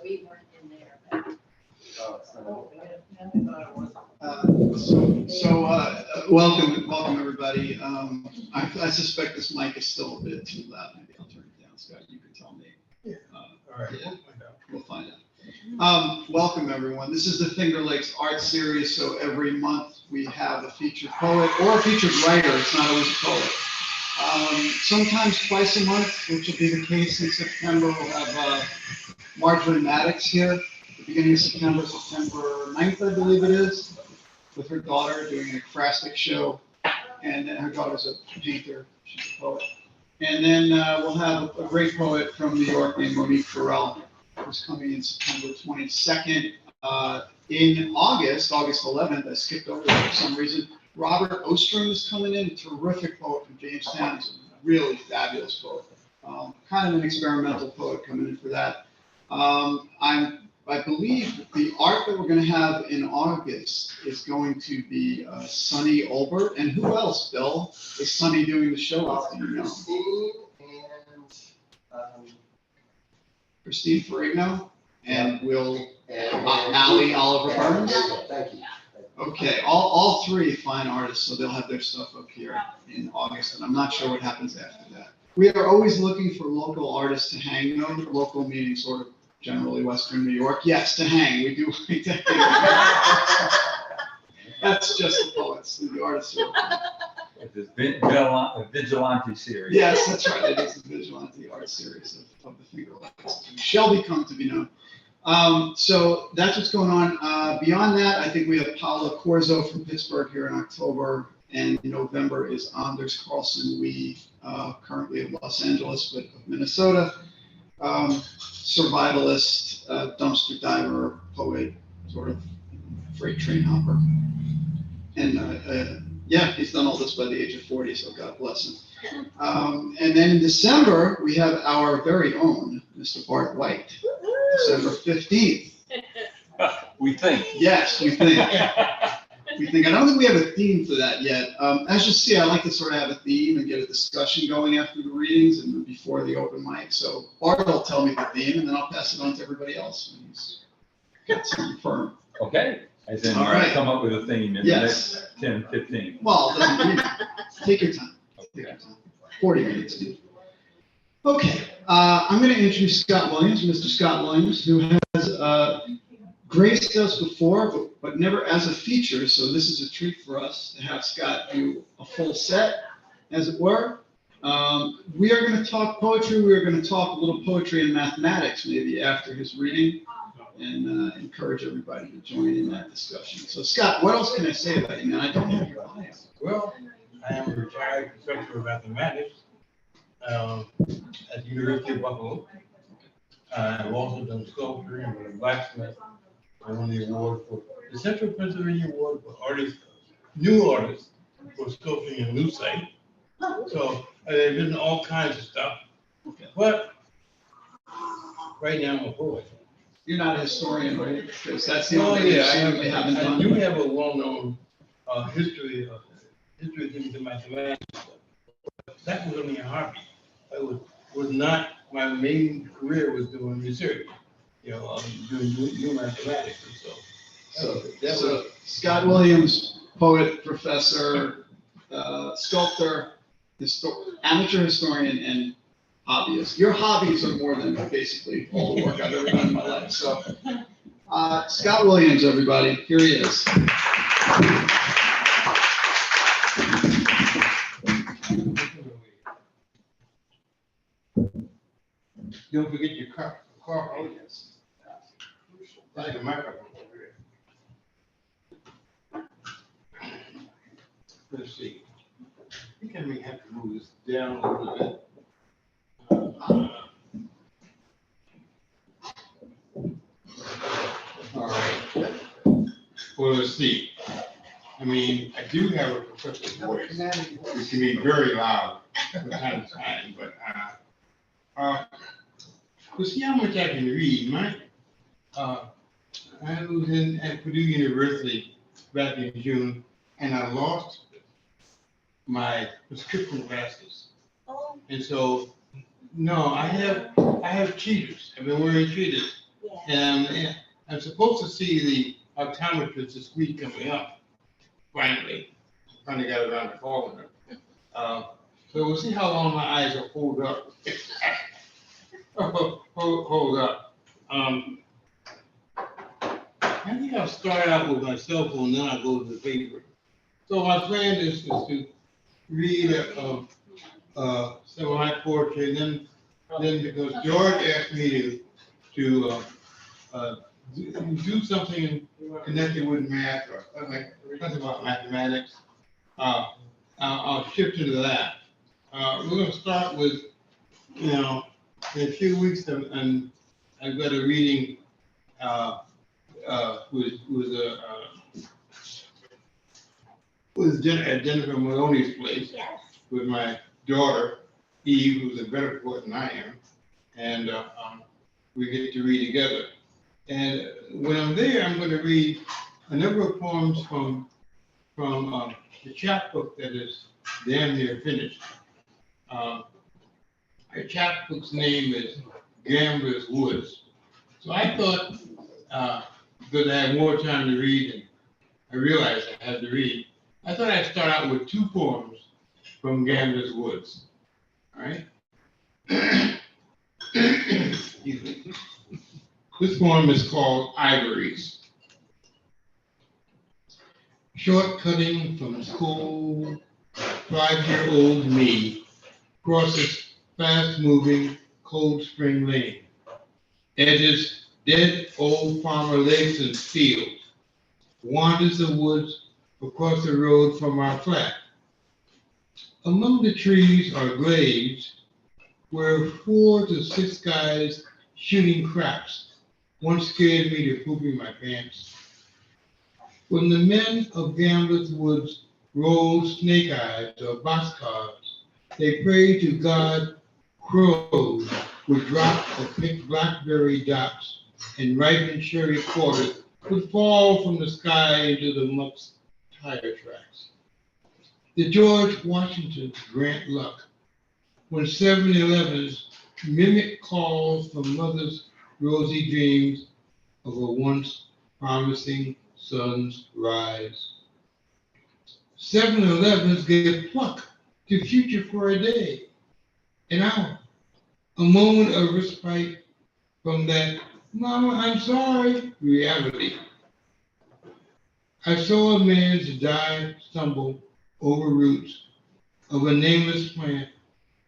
we weren't in there. But Welcome everybody. I suspect this mic is still a bit too loud. Maybe I'll turn it down, Scott. You can tell me. All right, Yeah. we'll find out. We'll find out. Welcome everyone. This is the Finger Lakes Art Series. So every month we have a featured poet or a featured writer. It's not always a poet. Sometimes twice a month, which will be the case in September. We'll have Marjorie Maddox here at the beginning of September 9th, I believe it is, with her daughter doing a Krasnik show. And then her daughter's a painter, she's a poet. And then we'll have a great poet from New York named Monique Farrell, who's coming in September 22nd. In August 11th, I skipped over that for some reason. Robert Ostrom is coming in, a terrific poet from Jamestown. He's a really fabulous poet. Kind of an experimental poet coming in for that. I believe the art that we're going to have in August is going to be Sonny Olbert. And who else, Bill, is Sonny doing the show with? Do you know? Christine Ferrigno and Ali Oliver Burns. Thank you. Okay, all three fine artists, so they'll have their stuff up here in August, and I'm not sure what happens after that. We are always looking for local artists to hang, local meaning sort of generally Western New York. Yes, to hang, we do like to hang. That's just the poets and the artists. It's a vigilante series. Yes, that's right, it is the vigilante art series of the Finger Lakes. Shall become to be known. So that's what's going on. Beyond that, I think we have Paula Corzo from Pittsburgh here in October, and in November is Anders Carlson Wee, currently of Los Angeles, but of Minnesota. Survivalist, dumpster diver, poet, sort of freight train hopper. And yeah, he's done all this by the age of 40, so God bless him. And then in December, we have our very own Mr. Bart White. December 15th. We think. Yes, we think. We think. I don't think we have a theme for that yet. As you see, I like to sort of have a theme and get a discussion going after the readings and before the open mic. So Bart will tell me the theme, and then I'll pass it on to everybody else when he's got something firm. Okay. As in, All right. come up with a theme in the Yes. next 10, 15. Well, it doesn't mean, take your time. Take your time. 40 minutes. Okay, I'm going to introduce Scott Williams, Mr. Scott Williams, who has graced us before, but never as a feature. So this is a treat for us to have Scott do a full set, as it were. We are going to talk poetry. We are going to talk a little poetry and mathematics maybe after his reading, and encourage everybody to join in that discussion. So Scott, what else can I say about you, man? I don't have your bio. Well, I am a retired professor of mathematics at the University of Buffalo. I've also done sculpture and been a blacksmith. I won the award for the Central Pennsylvania Award for artists, new artists for sculpting a new site. So I've done all kinds of stuff. Okay. But right now I'm a poet. You're not a historian, right? Because that's the Oh, only yeah, thing we haven't I done. do have a well-known history of things in mathematics. But that was only a hobby. I was not, my main career was doing research, doing new mathematics and so. So Scott Williams, poet, professor, sculptor, amateur historian, and hobbyist. Your hobbies are more than basically all the work I've ever done in my life. So Scott Williams, everybody, here he is. Don't forget your car. Oh, yes. That's the microphone over there. Let's see. I think I may have to move this down a little bit. All right. Well, let's see. I mean, I do have a professional voice, which can be very loud from time to time, but to see how much I can read, right? I was at Purdue University back in June, and I lost my prescription glasses. Oh, And so, no, I have cheaters. I've been wearing cheaters. yeah. And I'm supposed to see the optometrist this week coming up, finally. Finally got around to calling her. So we'll see how long my eyes will hold up. Hold up. I think I'll start out with my cell phone, then I'll go to the paper. So my plan is to read some of my poetry, and then because George asked me to do something connected with math or like something about mathematics, I'll shift into that. We're going to start with, in a few weeks, and I've got a reading at Jennifer Maloney's place with my daughter, Eve, who's a better poet than I am, and we get to read together. And when I'm there, I'm going to read a number of poems from the chapbook that is damn near finished. Our chapbook's name is Gambler's Woods. So I thought, because I had more time to read and I realized I had to read, I thought I'd start out with two poems from Gambler's Woods. All right? Excuse me. This poem is called Ivories. Shortcutting from school, 5-year-old me crosses fast-moving Cold Spring Lane, edges dead old farmer Langston's field, wanders the woods across the road from our flat. Among the trees are glades where 4 to 6 guys shooting craps once scared me to pooping my pants. When the men of Gambler's Woods roll snake eyes or boxcars, they pray to God crows would drop or pick blackberry dots and ripened cherry quarters would fall from the sky into the muck's tire tracks. The George Washington Grant Luck, when 7-Elevens mimic calls from mothers' rosy dreams of a once promising sun's rise. 7-Elevens give pluck to future for a day, an hour, a moment of respite from that "Mama, I'm sorry" reality. I saw a man's dive stumble over roots of a nameless plant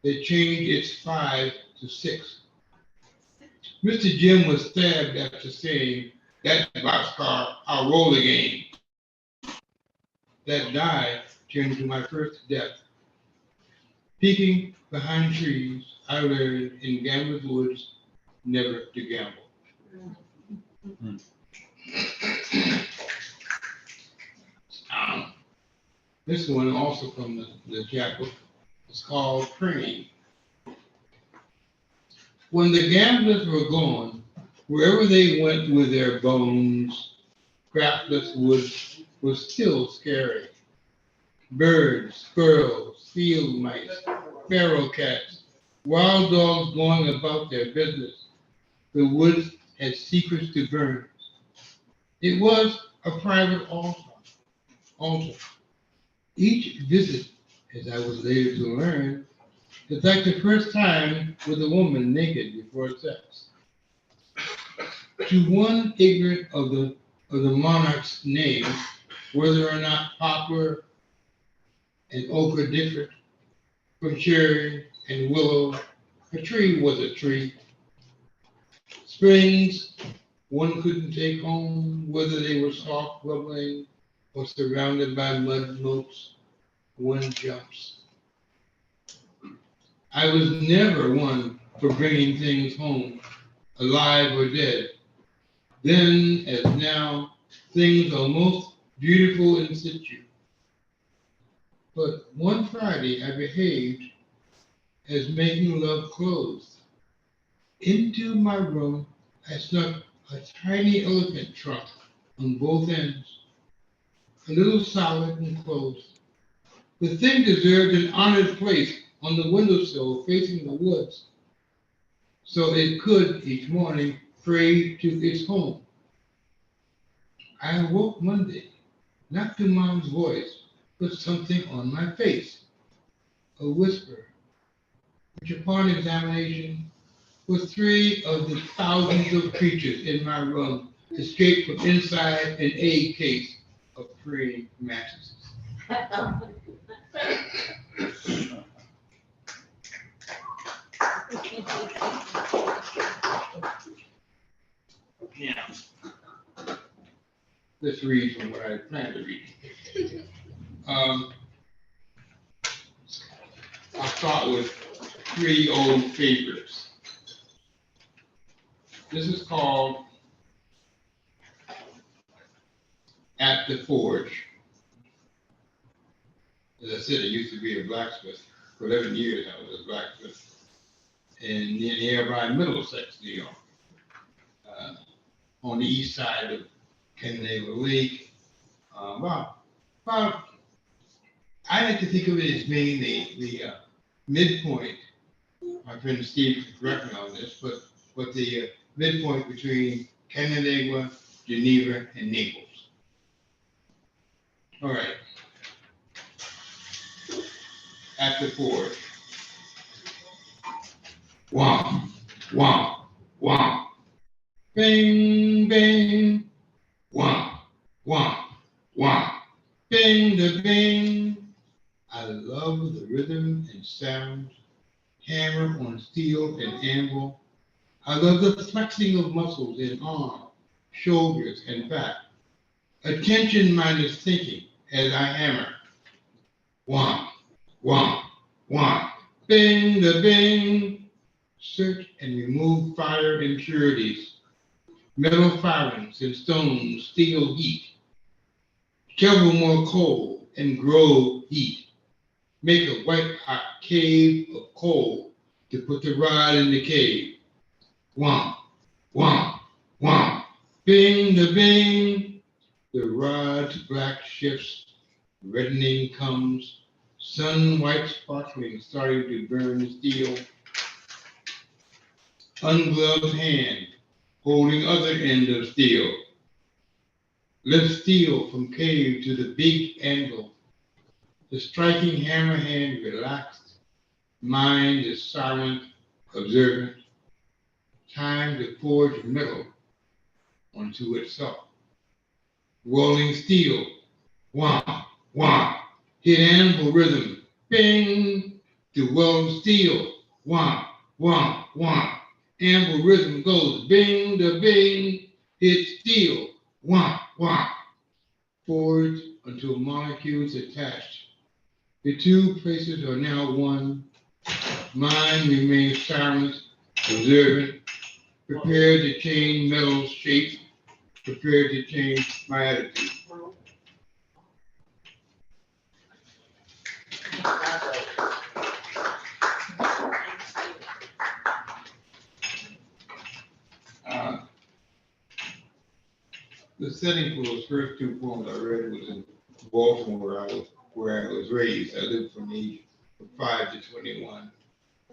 that changed its 5 to 6. Mr. Jim was stabbed after saying, "That boxcar, I'll roll again." That dive turned to my first death. Peeking behind trees, I learned in Gambler's Woods never to gamble. This one also from the chapbook is called Praying. When the gamblers were gone, wherever they went with their bones, craftless woods was still scary. Birds, squirrels, field mice, feral cats, wild dogs going about their business. The woods had secrets to burn. It was a private altar. Each visit, as I was later to learn, is like the first time with a woman naked before sex. To one ignorant of the monarch's name, whether or not poplar and oak are different from cherry and willow, a tree was a tree. Springs one couldn't take home, whether they were soft bubbling or surrounded by mud moats, one jumps. I was never one for bringing things home, alive or dead. Then, as now, things are most beautiful in situ. But one Friday I behaved as making love closed. Into my room I snuck a tiny elephant trunk on both ends, a little solid and closed. The thing deserved an honored place on the windowsill facing the woods, so it could each morning afraid to its home. I awoke Monday, not to mom's voice, but something on my face, a whisper, which upon examination was 3 of the thousands of creatures in my room escaped from inside an egg case of praying mattresses. Now, let's read from what I planned to read. I'll start with 3 old favorites. This is called At the Forge. As I said, I used to be a blacksmith. For 11 years, I was a blacksmith in nearby Middlesex, New York, on the east side of Canandaigua Lake. I like to think of it as being the midpoint. My friend Steve can correct me on this, but the midpoint between Canandaigua, Geneva, and Naples. All right. At the Forge. Womp, womp, womp. Bing, bing. Womp, womp, womp. Bing, the bing. I love the rhythm and sound. Hammer on steel and anvil. I love the flexing of muscles in arm, shoulders, and back. Attention minus thinking as I hammer. Womp, womp, womp. Bing, the bing. Search and remove fire impurities. Metal filings and stone, steel heat. Shovel more coal and grow heat. Make a white hot cave of coal to put the rod in the cave. Womp, womp, womp. Bing, the bing. The rod's black shifts, reddening comes. Sun white sparkling starting to burn steel. Ungloved hand holding other end of steel. Lift steel from cave to the big anvil. The striking hammer hand relaxed. Mind is silent, observant. Time to forge metal onto itself. Rolling steel. Womp, womp. Hit anvil rhythm. Bing. To weld steel. Womp, womp, womp. Anvil rhythm goes bing, the bing. Hit steel. Womp, womp. Forge until molecules attached. The 2 places are now one. Mind remains silent, observant, prepared to change metal's shape, prepared to change my attitude. The setting for those first 2 poems I read was in Baltimore, where I was raised. I lived from the age of 5 to 21.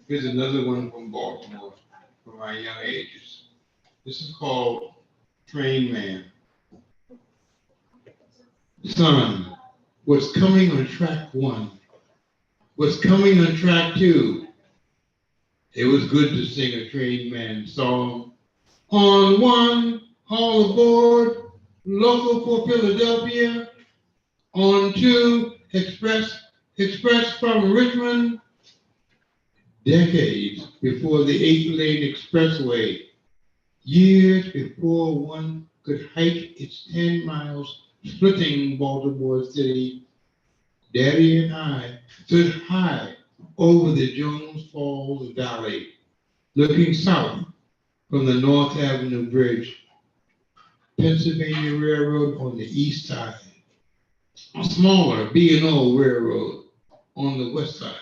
Here's another one from Baltimore from my young ages. This is called Train Man. Son, what's coming on track 1? What's coming on track 2? It was good to sing a Train Man song. On 1, all aboard, local for Philadelphia. On 2, express from Richmond. Decades before the 8-lane expressway. Years before one could hike its 10 miles, splitting Baltimore City. Daddy and I stood high over the Jones Falls Valley, looking south from the North Avenue Bridge. Pennsylvania Railroad on the east side. A smaller B&O Railroad on the west side.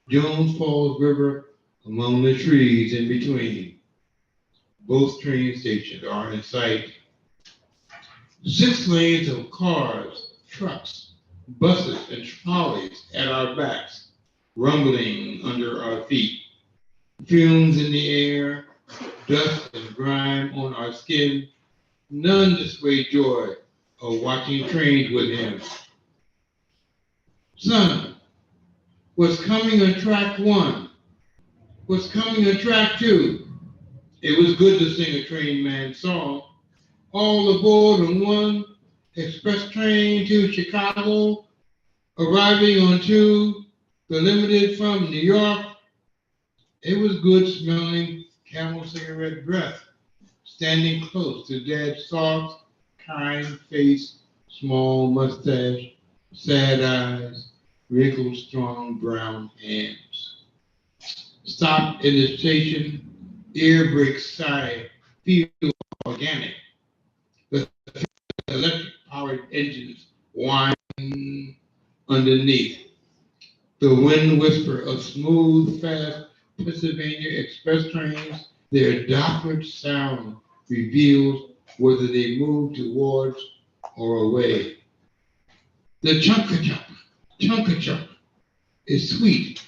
Jones Falls River among the trees in between. Both train stations are in sight. 6 lanes of cars, trucks, buses, and trolleys at our backs, rumbling under our feet. Fumes in the air, dust and grime on our skin, none display joy of watching trains with him. Son, what's coming on track 1? What's coming on track 2? It was good to sing a train man's song. All aboard on one express train to Chicago, arriving on 2, the limited from New York. It was good smelling Camel cigarette breath, standing close to Dad's soft, kind face, small mustache, sad eyes, wrinkled, strong brown hands. Stop in the station, ear brake side, feel organic. The electric powered engines whine underneath. The wind whisper of smooth, fast Pennsylvania express trains, their downward sound reveals whether they move towards or away. The chunka chunk is sweet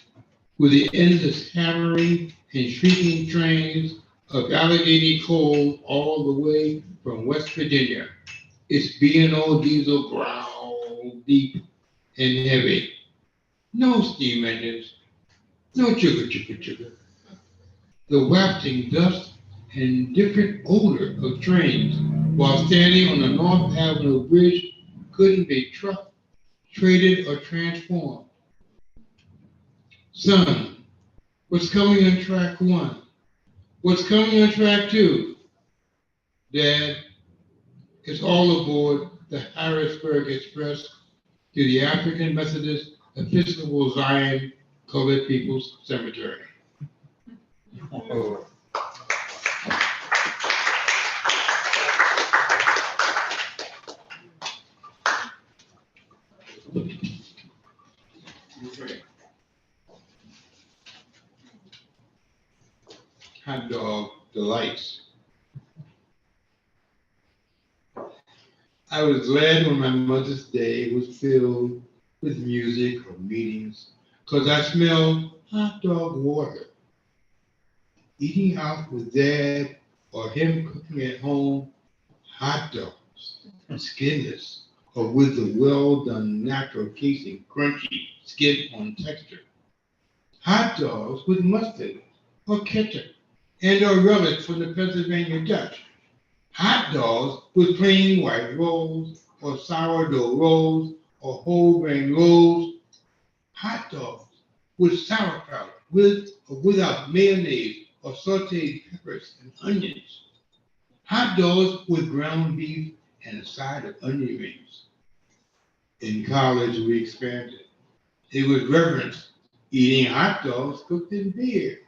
with the endless hammering and shrieking trains of Allegheny coal all the way from West Virginia. Its B&O diesel growl deep and heavy. No steam engines, no chugga. The wafting dust and different odor of trains while standing on the North Avenue Bridge couldn't be trucked, traded, or transformed. Son, what's coming on track 1? What's coming on track 2? Dad, it's all aboard the Harrisburg Express to the African Methodist Episcopal Zion Colored People's Cemetery. Hot dog delights. I was glad when my Mother's Day was filled with music or meetings, because I smelled hot dog water. Eating out with Dad or him cooking at home, hot dogs, skinless, or with the well-done natural casing, crunchy, skin-on texture. Hot dogs with mustard or ketchup and or relish from the Pennsylvania Dutch. Hot dogs with plain white rolls or sourdough rolls or whole grain rolls. Hot dogs with sauerkraut, with or without mayonnaise or sauteed peppers and onions. Hot dogs with ground beef and a side of onion rings. In college, we expanded. It was reverence eating hot dogs cooked in beer,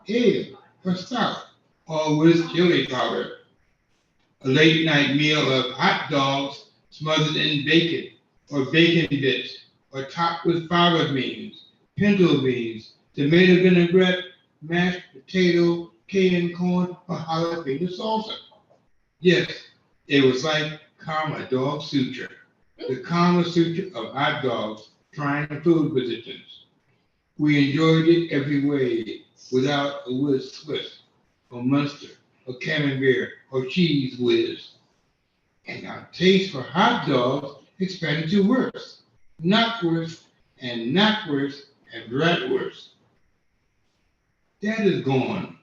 ale, or stout, or with chili powder. A late night meal of hot dogs smothered in bacon or bacon bits or topped with fava beans, pinto beans, tomato vinaigrette, mashed potato, cayenne corn, or jalapeno salsa. Yes, it was like Kama Dog Sutra, the Kama Sutra of hot dogs trying food positions. We enjoyed it every way without a whiz Swiss or mustard or camembert or cheese whiz. And our taste for hot dogs expanded to worse, knockwurst and knackwurst and bratwurst. That is gone,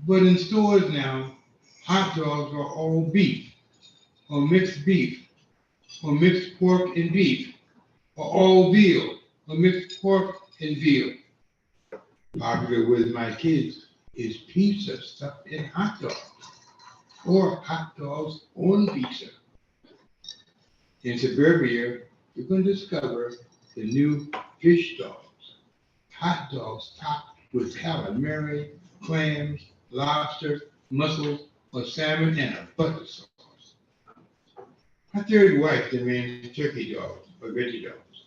but in stores now, hot dogs are all beef or mixed pork and beef, or all veal or mixed pork and veal. Popular with my kids is pizza stuffed in hot dogs or hot dogs on pizza. In suburbia, you can discover the new fish dogs, hot dogs topped with calamari, clams, lobster, mussels, or salmon and a butter sauce. My third wife demands turkey dogs or veggie dogs.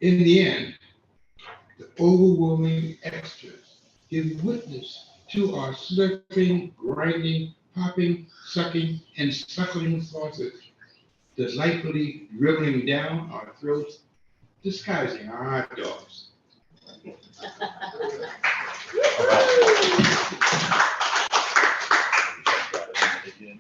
In the end, the overwhelming extras give witness to our slurping, grinding, popping, sucking, and suckling sausage, delightfully dribbling down our throats, disguising our hot dogs. You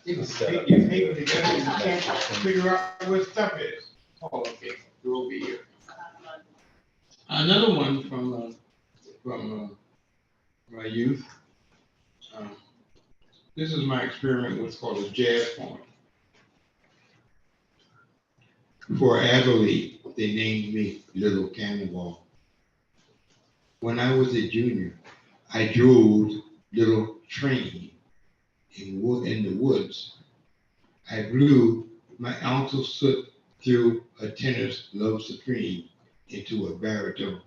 paper together and you can't figure out where stuff is. Oh, okay, you're over here. Another one from my youth. This is my experiment with what's called a jazz poem. For Adelaide, they named me Little Cannonball. When I was a junior, I drove little train in the woods. I blew my alto soot through a tenor's love supreme into a baritone.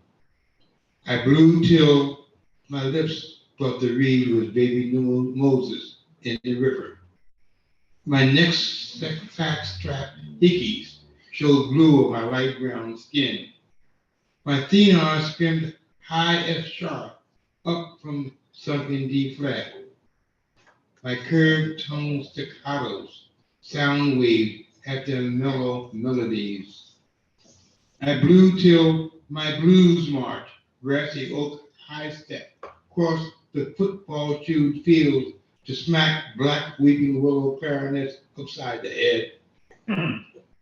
I blew till my lips thought the reed was baby Moses in the river. My next fat strap hickeys showed blue of my light brown skin. My thenar skimmed high F sharp up from sunken D flat. My curved tone staccatos sound waved at their mellow melodies. I blew till my blues march, grassy oak high step, crossed the football-chewed field to smack black weeping willow clarinets upside the head.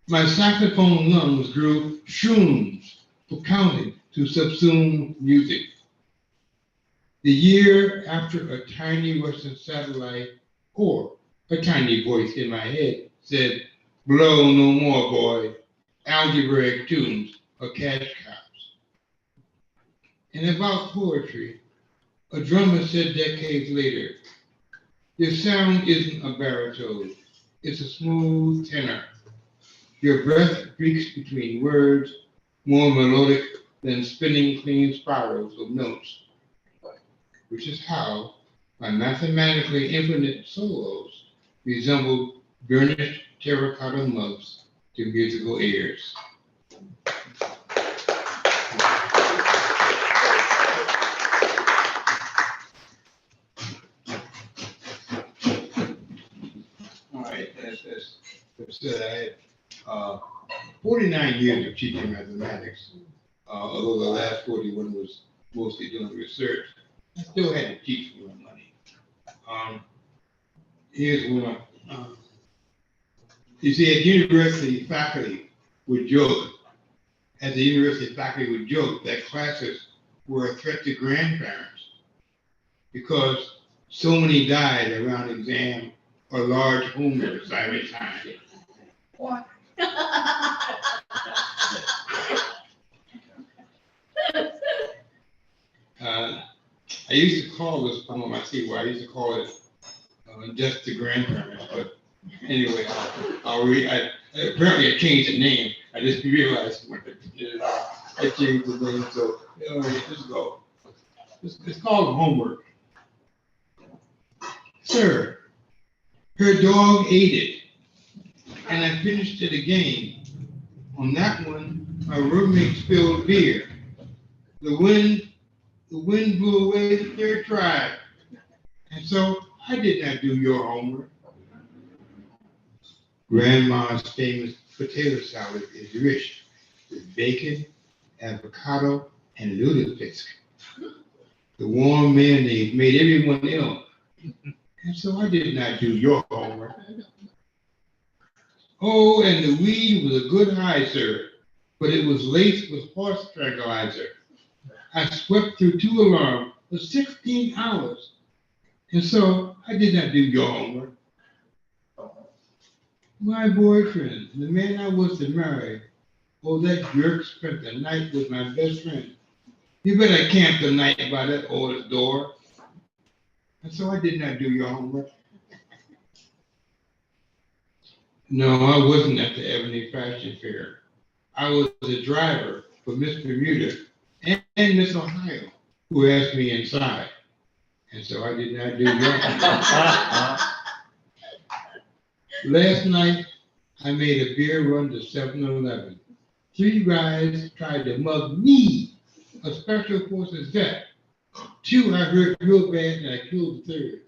My saxophone lungs grew shrooms for counting to subsume music. The year after a tiny Western satellite, or a tiny voice in my head said, blow no more, boy, algebraic tunes or cash cows. And about poetry, a drummer said decades later, your sound isn't a baritone, it's a smooth tenor. Your breath creaks between words, more melodic than spinning clean spirals of notes, which is how my mathematically infinite solos resembled burnished terracotta mugs to musical ears. All right, as said, I had 49 years of teaching mathematics, although the last 41 was mostly doing research. I still had to teach for my money. Here's one. You see, at university, faculty would joke, that classes were a threat to grandparents because so many died around exam or large homework assignment time. What? I used to call this poem, I see why I used to call it Just to Grandparents, but anyway, I'll read. Apparently I changed the name. I just realized when I changed the name, so let's go. It's called Homework. Sir, her dog ate it, and I finished it again. On that one, my roommate spilled beer. The wind blew away the third try, and so I did not do your homework. Grandma's famous potato salad is rich with bacon, avocado, and lutefisk. The warm mayonnaise made everyone ill, and so I did not do your homework. Oh, and the weed was a good high, sir, but it was laced with horse tranquilizer. I swept through 2 alarms for 16 hours, and so I did not do your homework. My boyfriend, the man I was to marry, oh, that jerk spent the night with my best friend. You better camp the night by that oldest door. And so I did not do your homework. No, I wasn't at the Ebony Fashion Fair. I was a driver for Miss Bermuda and Miss Ohio, who asked me inside. And so I did not do your homework. Last night, I made a beer run to 7-Eleven. 3 guys tried to mug me, a special forces vet. 2 I hurt real bad and I killed the 3rd.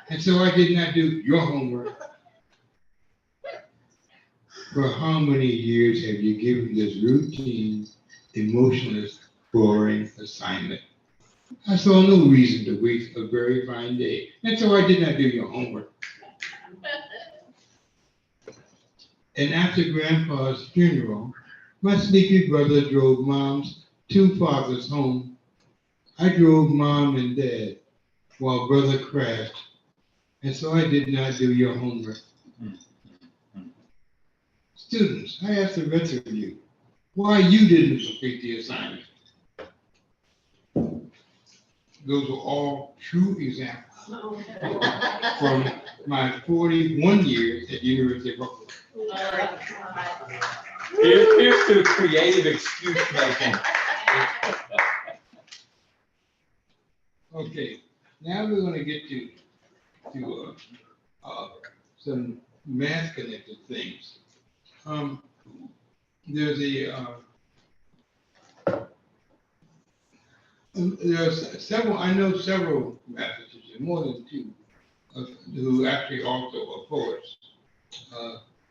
And so I did not do your homework. For how many years have you given this routine, emotionless, boring assignment? I saw no reason to waste a very fine day, and so I did not do your homework. And after Grandpa's funeral, my sleepy brother drove Mom's two fathers home. I drove Mom and Dad while brother crashed, and so I did not do your homework. Students, I ask the rest of you, why you didn't complete the assignment? Those are all true examples from my 41 years at the University of Buffalo. Here's to creative excuse making. Okay, now we're going to get to some math connected things. There's several, I know several mathematicians, more than two, who actually also are poets.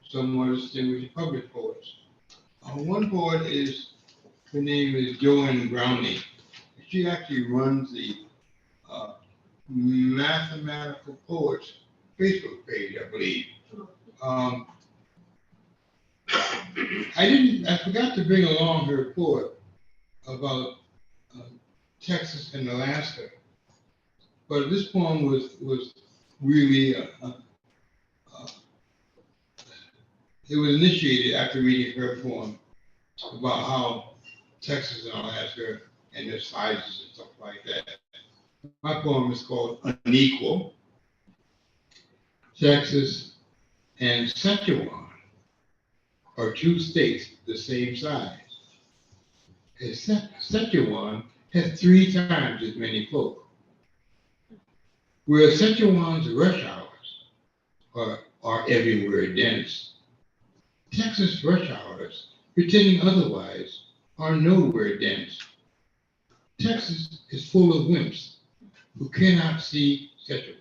Some are distinguished public poets. One poet her name is Joanne Browning. She actually runs the Mathematical Poets Facebook page, I believe. I forgot to bring along her report about Texas and Alaska, but this poem was really it was initiated after reading her poem about how Texas and Alaska and their sizes and stuff like that. My poem is called Unequal. Texas and Sichuan are two states the same size. Except Sichuan has 3 times as many folk. Where Sichuan's rush hours are everywhere dense, Texas rush hours, pretending otherwise, are nowhere dense. Texas is full of wimps who cannot see Sichuan.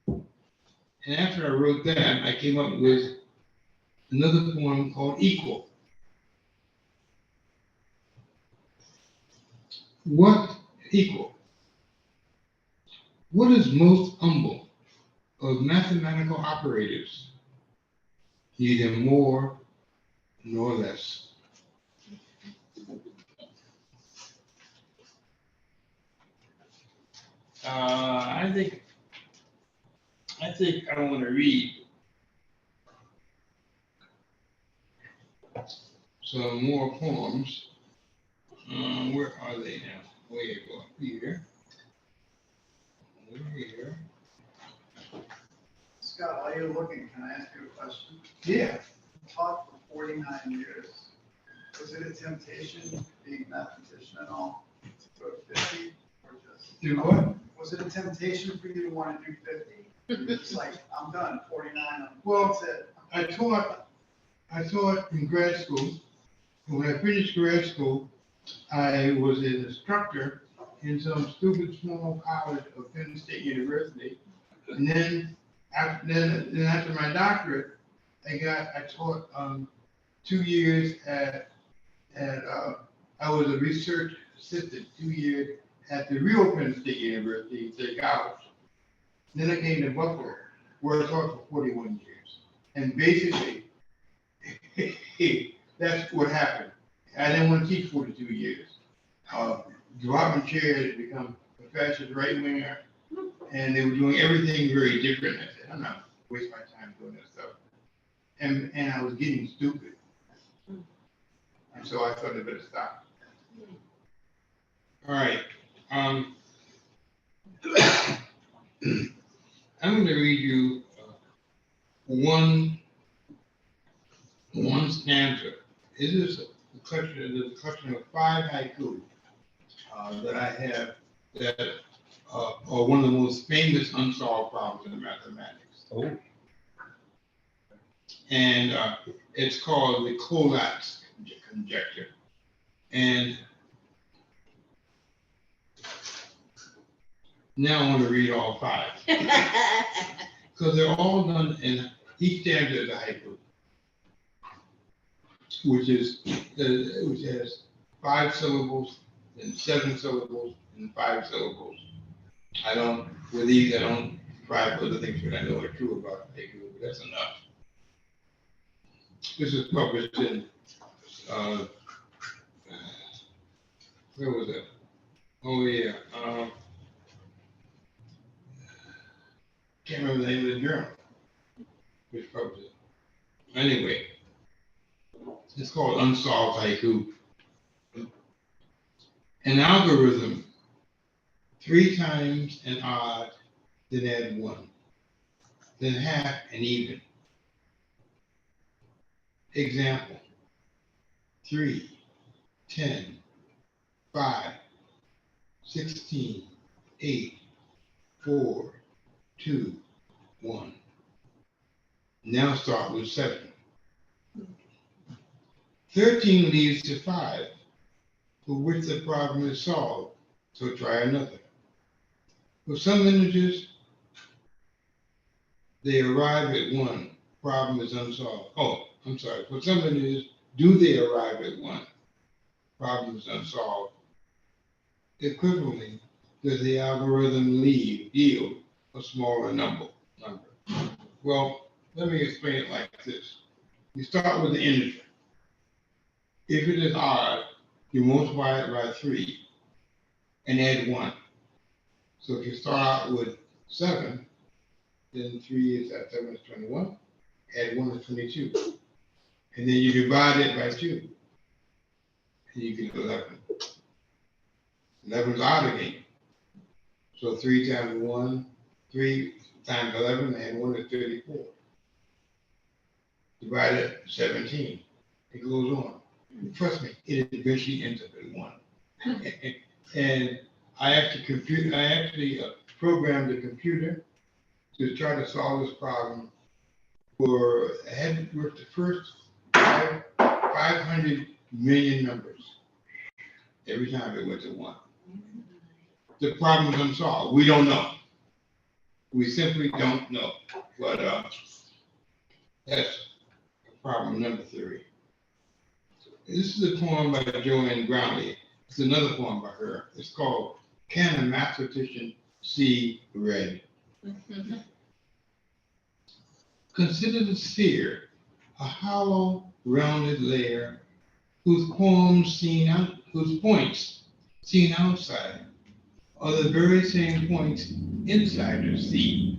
And after I wrote that, I came up with another poem called Equal. What equal? What is most humble of mathematical operators? Neither more nor less. I think I want to read some more poems. Where are they now? Where you go? Here. Here. Scott, while you're looking, can I ask you a question? Yeah. You taught for 49 years. Was it a temptation, being a mathematician and all, to go to 50? Or just, Do what? was it a temptation for you to want to do 50? It's like, I'm done, 49, Well, that's it. I taught in grad school. When I finished grad school, I was an instructor in some stupid small college of Penn State University. And then after my doctorate, I taught 2 years I was a research assistant 2 years at the real Penn State University in St. College. Then I came to Buffalo, where I taught for 41 years. And basically, that's what happened. I didn't want to teach 42 years. Department chair had become a fascist right winger, and they were doing everything very different. I said, I'm not waste my time doing this stuff. And I was getting stupid. And so I thought I better stop. All right. I'm going to read you one stanza. It is a collection of 5 haiku that I have that are one of the most famous unsolved problems in mathematics. Oh. And it's called the Collatz conjecture. And now I want to read all 5. Because they're all done in each stanza is a haiku, which has 5 syllables, then 7 syllables, and 5 syllables. With these, I don't try other things that I know are true about haiku, but that's enough. This is published in, where was it? Oh, yeah. Can't remember the name of the journal which published it. Anyway, it's called Unsolved Haiku. An algorithm 3 times an odd, then add 1, then half and even. Example: 3, 10, 5, 16, 8, 4, 2, 1. Now start with 7. 13 leads to 5, for which the problem is solved, so try another. For some integers, they arrive at 1, problem is unsolved. Oh, I'm sorry, for some integers, do they arrive at 1, problem is unsolved. Equivalently, does the algorithm yield a smaller number? Well, let me explain it like this. You start with the integer. If it is odd, you multiply it by 3 and add 1. So if you start out with 7, then 3 is at 7 is 21, add 1 is 22. And then you divide it by 2, and you get 11. 11 is odd again. So 3 times 1, 3 times 11, and 1 is 34. Divided 17. It goes on. Trust me, it eventually ends up at 1. And I actually programmed the computer to try to solve this problem I had to work the first 500 million numbers. Every time it went to 1. The problem is unsolved. We don't know. We simply don't know. But that's problem number 3. This is a poem by Joanne Brownlee. It's another poem by her. It's called Can a Mathematician See Red? Consider the sphere, a hollow, rounded layer whose points seen outside are the very same points insiders see.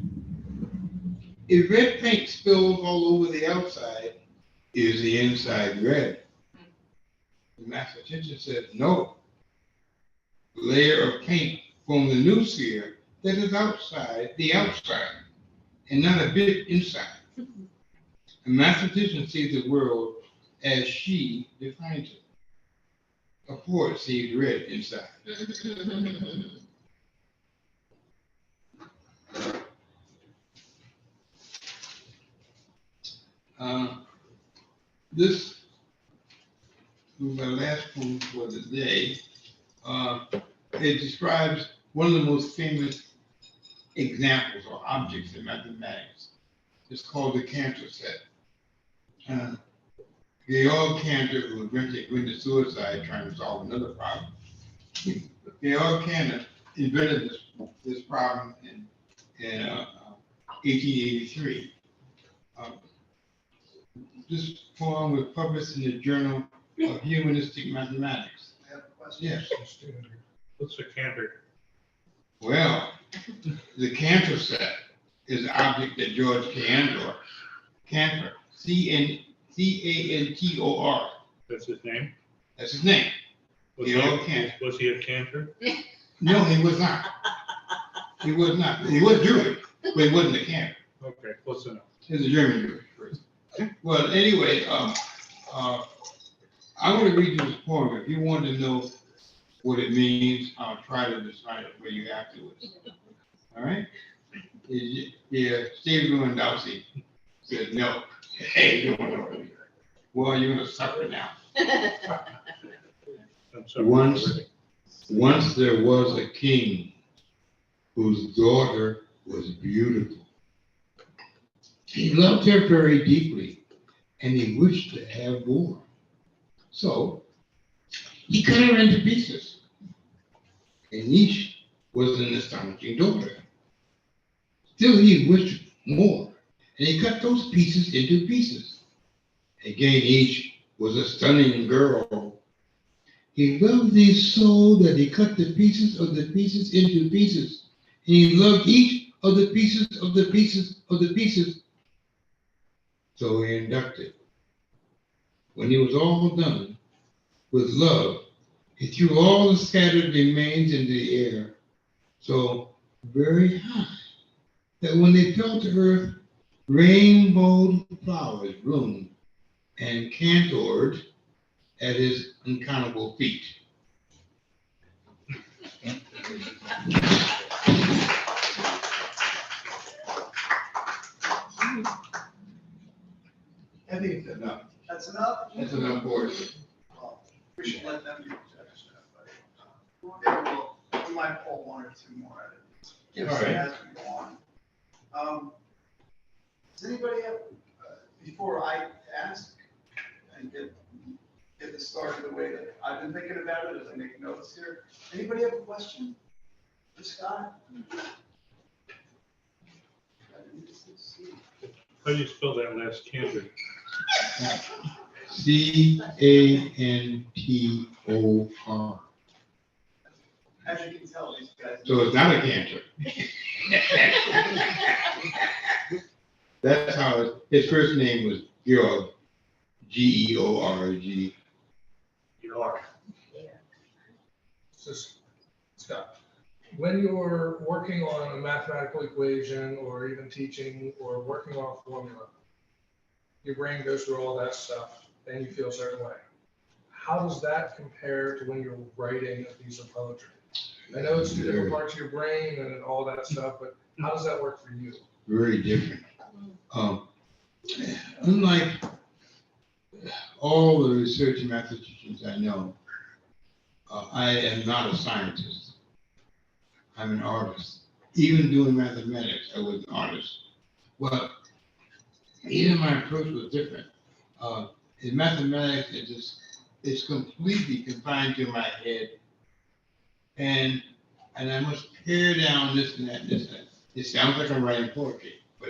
If red paint spills all over the outside, is the inside red? The mathematician said, no. The layer of paint forms the new sphere that is outside the outside, and not a bit inside. A mathematician sees the world as she defines it. A poet sees red inside. This was my last poem for the day. It describes one of the most famous examples or objects in mathematics. It's called the Cantor set. Georg Cantor, who eventually went to suicide trying to solve another problem. Georg Cantor invented this problem in 1883. This poem was published in the Journal of Humanistic Mathematics. I have a question. Yes. What's a cantor? Well, the Cantor set is an object that George Cantor, C-A-N-T-O-R. That's his name? That's his name. Was Georg he, Cantor. was he a cantor? No, he was not. He was not. He was Jewish, but he wasn't a Cantor. Okay, close enough. He was a German Jewish person. Well, anyway, I want to read you this poem. If you want to know what it means, I'll try to decide it for you afterwards. All right? Yeah, Steve Lewandowski said no. Hey, you don't know what it means. Well, you're going to suffer now. I'm sorry. Once there was a king whose daughter was beautiful. He loved her very deeply, and he wished to have more. So he cut her into pieces and each was an astonishing daughter. Still he wished more, and he cut those pieces into pieces. Again, each was a stunning girl. He loved these so that he cut the pieces of the pieces into pieces, and he loved each of the pieces of the pieces of the pieces. So he inducted. When he was all done with love, he threw all the scattered remains into the air, so very high that when they fell to earth, rainbow flowers bloomed and cantored at his uncountable feet. I think it's enough. That's enough? That's enough for it. Well, we should let them do judge that, but we might pull one or two more out of these. All right. As we go on. Does anybody have, before I ask and get this started the way that I've been thinking about it as I make notes here, anybody have a question for Scott? How do you spell that last cantor? Cantor. As you can tell, these guys. So it's not a cancer. That's how his first name was Georg, Georg. You are. So, Scott, when you're working on a mathematical equation or even teaching or working on a formula, your brain goes through all that stuff and you feel a certain way. How does that compare to when you're writing a piece of poetry? I know it's two different parts of your brain and all that stuff, but how does that work for you? Very different. Unlike all the research mathematicians I know, I am not a scientist. I'm an artist. Even doing mathematics, I was an artist. But even my approach was different. In mathematics, it's completely confined to my head, and I must pare down this and that, this and that. It sounds like I'm writing poetry, but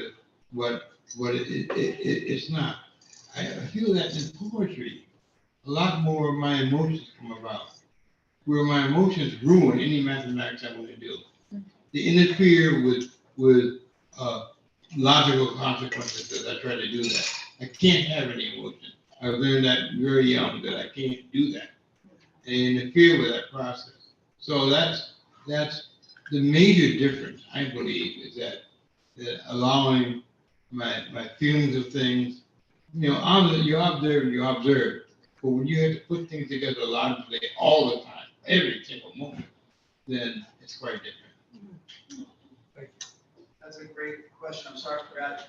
it's not. I feel that in poetry, a lot more of my emotions come about, where my emotions ruin any mathematics I want to do. They interfere with logical consequences as I try to do that. I can't have any emotion. I've learned that very young that I can't do that. They interfere with that process. So that's the major difference, I believe, is that allowing my feelings of things, you observe, but when you have to put things together logically all the time, every single moment, then it's quite different. That's a great question. I'm sorry I forgot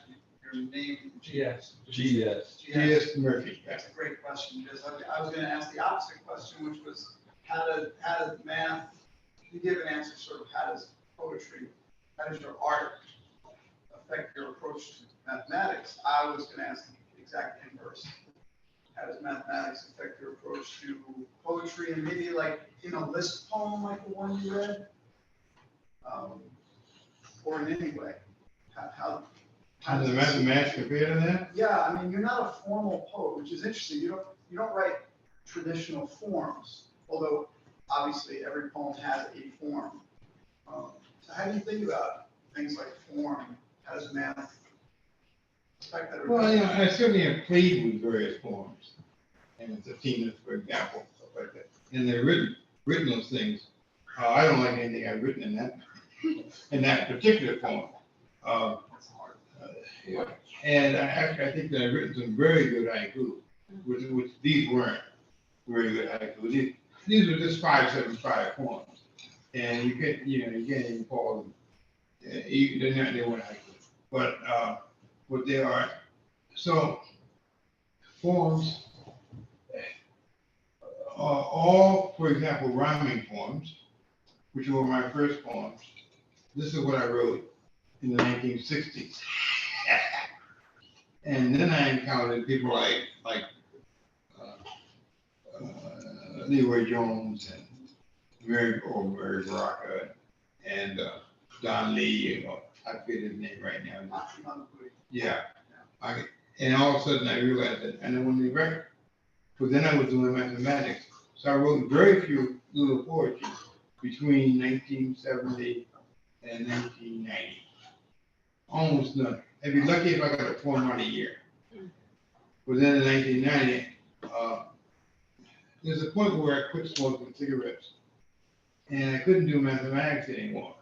your name. Yes. GS. T.S. Murphy. That's a great question, because I was gonna ask the opposite question, which was, how does math, you give an answer sort of, how does poetry, how does your art affect your approach to mathematics? I was gonna ask the exact inverse. How does mathematics affect your approach to poetry, and maybe like in a list poem like the one you read? Or in any way? How How does the mathematics compare to that? Yeah, I mean, you're not a formal poet, which is interesting. You don't write traditional forms, although obviously every poem has a form. So how do you think about things like form? How does math affect that? Well, I certainly have played with various forms, and the themes, for example, stuff like that. And they're written those things. I don't like anything I've written in that particular form. Yeah. And I think that I've written some very good haiku, which these weren't very good haiku. These were just 575 forms, and you can't even call them. They weren't haiku, but they are. So forms, all, for example, rhyming forms, which were my first poems. This is what I wrote in the 1960s. And then I encountered people like Leroy Jones and Mary Baraka and Don Lee, I forget his name right now. Yeah. And all of a sudden I realized that I don't want to write. But then I was doing mathematics. So I wrote very few little poetry between 1970 and 1990. Almost none. I'd be lucky if I got a poem out a year. But then in 1990, there's a point where I quit smoking cigarettes. And I couldn't do mathematics anymore.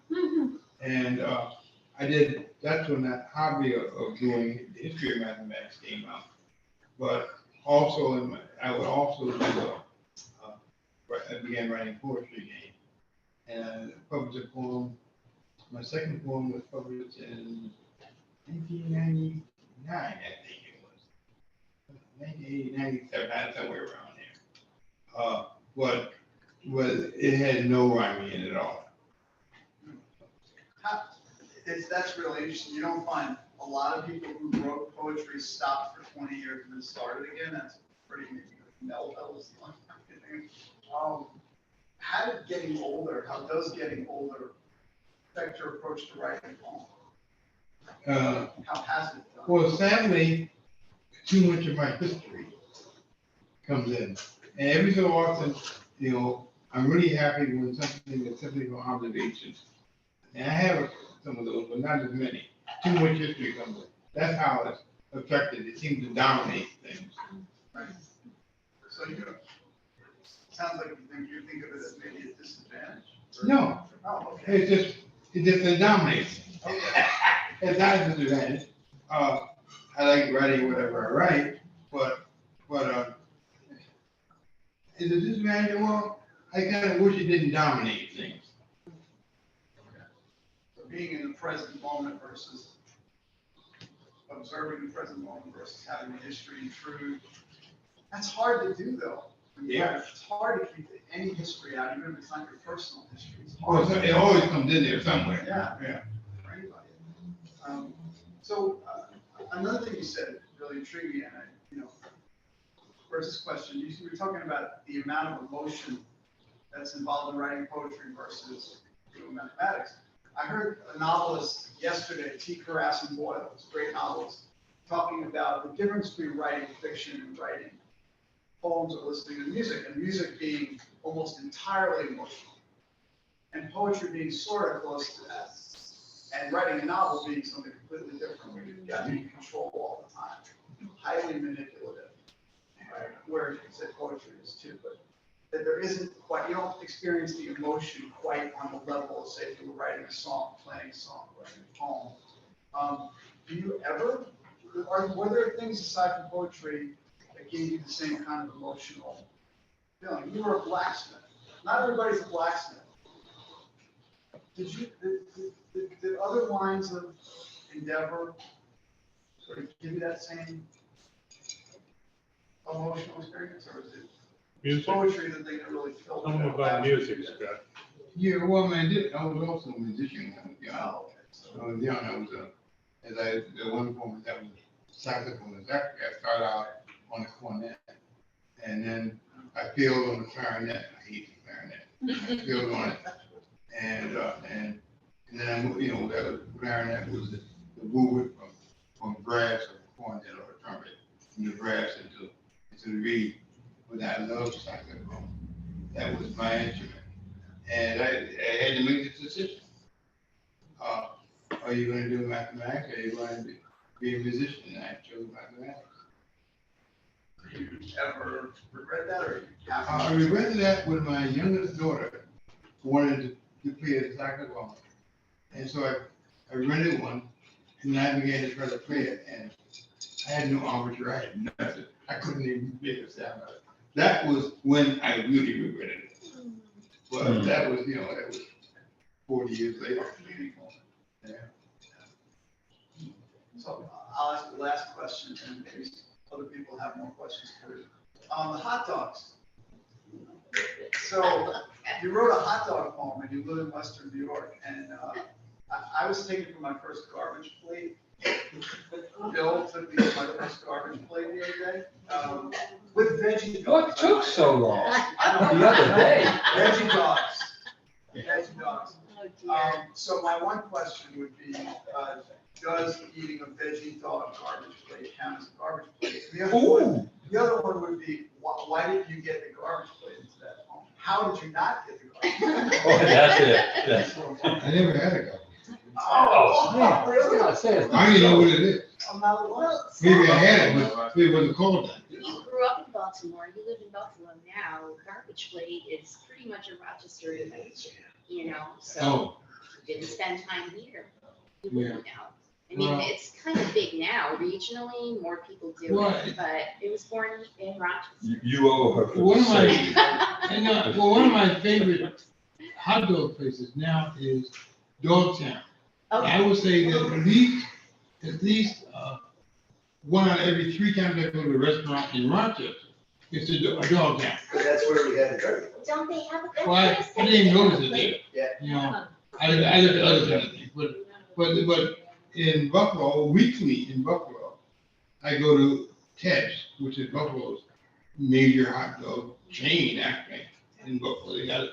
And that's when that hobby of doing the history of mathematics came out. But also, I would also do, I began writing poetry again. And I published a poem. My second poem was published in 1999, I think it was. 1997, somewhere around there. But it had no rhyming in it at all. That's really interesting. You don't find a lot of people who wrote poetry stopped for 20 years and then started again. That's pretty Mel. That was the one thing. How does getting older affect your approach to writing a poem? How has it done? Well, sadly, too much of my history comes in. And every so often, I'm really happy when something is simply from observations. And I have some of those, but not as many. Too much history comes in. That's how it's affected. It seems to dominate things. Right. So sounds like you think of it as maybe a disadvantage. No. Oh, okay. It dominates. It's not a disadvantage. I like writing whatever I write, but is a disadvantage? Well, I kind of wish it didn't dominate things. So being in the present moment versus observing the present moment versus having the history and truth. That's hard to do, though. Yeah. It's hard to keep any history out, even if it's not your personal history. It's Well, hard. it always comes in there somewhere. Yeah. For anybody. So another thing you said really intrigued me, and first this question, you were talking about the amount of emotion that's involved in writing poetry versus doing mathematics. I heard a novelist yesterday, T. Carasson Boyle, who's a great novelist, talking about the difference between writing fiction and writing poems or listening to music, and music being almost entirely emotional, and poetry being sort of close to that, and writing a novel being something completely different, where you've got to be in control all the time, highly manipulative, right? Where you can say poetry is too, but that there isn't quite, you don't experience the emotion quite on the level of, say, if you were writing a song, playing a song, writing a poem. Do you ever, were there things aside from poetry that gave you the same kind of emotional feeling? You were a blacksmith. Not everybody's a blacksmith. Did other lines of endeavor sort of give you that same emotional experience, or is it Music. poetry the thing that really filled Tell them it? about music, Scott. Yeah, well, man, I was also a musician when I was young. Oh, okay. So, When I was young, I was the one point that was saxophonist. Actually, I started out on the cornet, and then I failed on the clarinet. I hate the clarinet. I failed on it, and then I moved, that was, clarinet was the movement from brass or cornet or trumpet from the brass into the reed. But I loved saxophone. That was my instrument, and I had to make this decision. Are you going to do mathematics, or are you going to be a musician? And I chose mathematics. do you ever regret that, or you have? I regretted that when my youngest daughter wanted to play the saxophone. And so I rented one, and I began to try to play it, and I had no armature, I had nothing. I couldn't even make a sound of it. That was when I really regretted it. But that was, that was 40 years later. Yeah. So I'll ask the last question, and maybe other people have more questions for you. The hot dogs. So you wrote a hot dog poem, and you live in Western New York, and I was taken for my first garbage plate. Bill took me to my first garbage plate the other day, with veggie dogs. What took so long? I don't The know. other day. Veggie dogs. That's dogs. Oh, dear. So my one question would be, does eating a veggie dog garbage plate count as a garbage plate? The other one would be, why did you get the garbage plate into that home? How did you not get the garbage plate? Oh, that's it, that's. I never had a couple. Oh, man, really? I said. I don't even know what it is. Well, Maybe I had it, but it wasn't called that. you grew up in Baltimore, you live in Buffalo now, garbage plate is pretty much a Rochester event, you know, so Oh, you didn't spend time here. You Yeah. wouldn't know. I mean, Well- it's kind of big now, regionally, more people do Well, it, but it was born in Rochester. You owe her for One the of my- save. and well, one of my favorite hot dog places now is Dogtown. Okay, I would say that at least, one out of every 3 times I go to a restaurant in Rochester, it's a Dogtown. But that's where we had it, right? don't they have a? Well, I didn't even notice it there. Yeah. You know, I look at other things, but in Buffalo, weekly in Buffalo, I go to Ted's, which is Buffalo's major hot dog chain, actually, in Buffalo. They got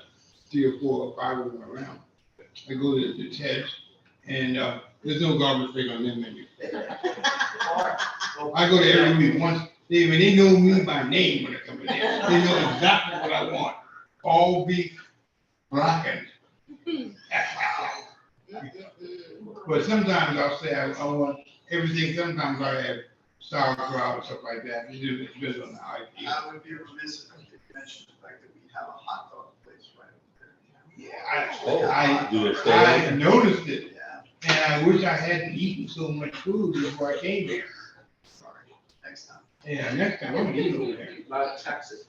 3 or 4 or 5 of them around. I go to Ted's, and there's no garbage plate on their menu. I go there every week. Once they know me by name when I come in there. They know exactly what I want. All beef, blackened. But sometimes I'll say I want everything. Sometimes I have sauerkraut or stuff like that. It depends on how I feel. I would be remiss if I didn't mention the fact that we have a hot dog place right over there. Yeah, Do they stay I open? noticed it, Yeah, and I wish I hadn't eaten so much food before I came here. sorry, next time. Yeah, next time I'm gonna eat over there. Not Texas.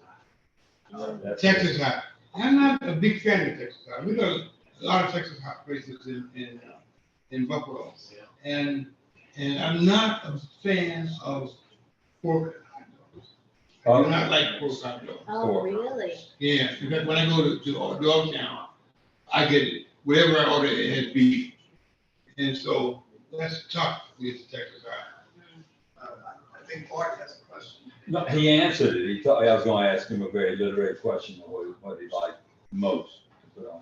That's- Texas hot. I'm not a big fan of Texas hot. We got a lot of Texas hot places in Buffalo. And I'm not a fan of pork hot dogs. I do not like pork hot dogs. Oh, really? Yeah, in fact, when I go to Dogtown, I get it. Whatever I order, it has beef. And so that's tough with Texas hot. I think Bart has a question. No, he answered it. He thought, I was gonna ask him a very literary question of what he liked most to put on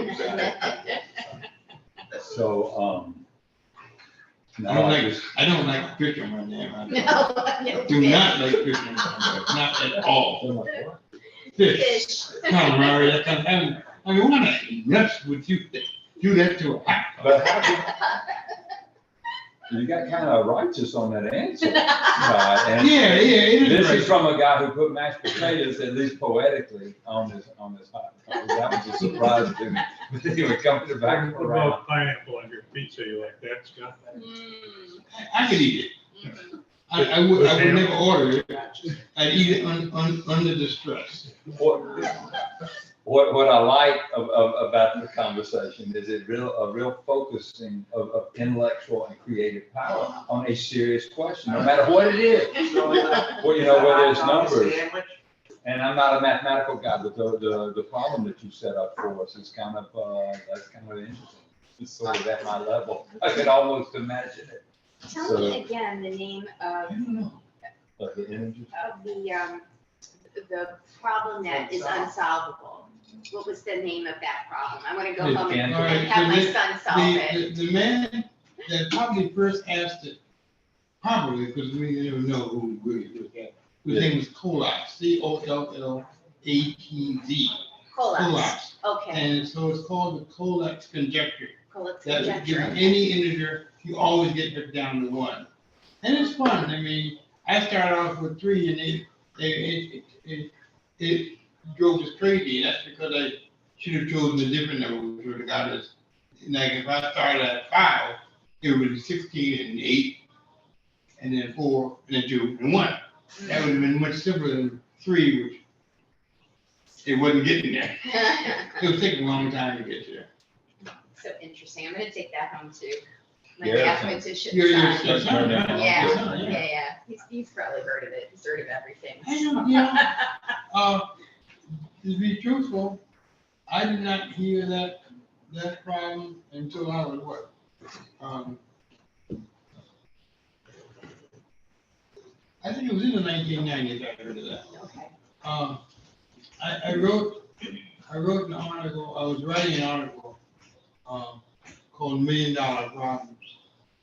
his iPad. So, I now don't I like, just, I don't like fish on my damn hot No, dog. no. Do fish. not like fish on my hot dog, not at all. I'm like, what? Fish. Fish. Calamari, that kind of, I mean, what a nuts would you do that to a hot dog? But how did, you got kind of righteous on that answer. And Yeah, it is This right. is from a guy who put mashed potatoes, at least poetically, on his hot dog. That was a surprise to me. But anyway, coming back What around. about pineapple on your pizza? You like that, Scott? Mm, I could eat it. mm. I would never order it. I'd eat it under the stress. What I like about the conversation is a real focusing of intellectual and creative power on a serious question, no matter what it is. Well, you know, whether it's numbers. And I'm not a mathematical guy, but the problem that you set up for us is kind of, that's kind of interesting. It's sort of at my level. I could almost imagine it. Tell me again the name I of, don't know. But the energy. the problem that is unsolvable. What was the name of that problem? I want to go Hey, home and All right, have my so son solve it. The man that probably first asked it, probably, because we never know who really did that, his name was Collatz, Collatz. Collatz. Collatz. Okay. And so it's called the Collatz conjecture. Collatz That given conjecture. any integer, you always get it down to 1. And it's fun. I mean, I started off with 3 and it drove us crazy. That's because I should have chosen a different number, which would have got us, like if I started at 5, it would be 16 and 8, and then 4, and then 2, and 1. That would have been much simpler than 3, which it wasn't getting there. It would take a long time to get there. So interesting. I'm gonna take that home too. My Yeah. mathematician You're son. That's my name. Yeah, yeah. He's probably heard of it. He's heard of everything. I don't, you know, to be truthful, I did not hear that problem until I was what? I think it was in the 1990s I heard of that. Okay. I wrote I wrote an article, I was writing an article, called $1 Million Problems.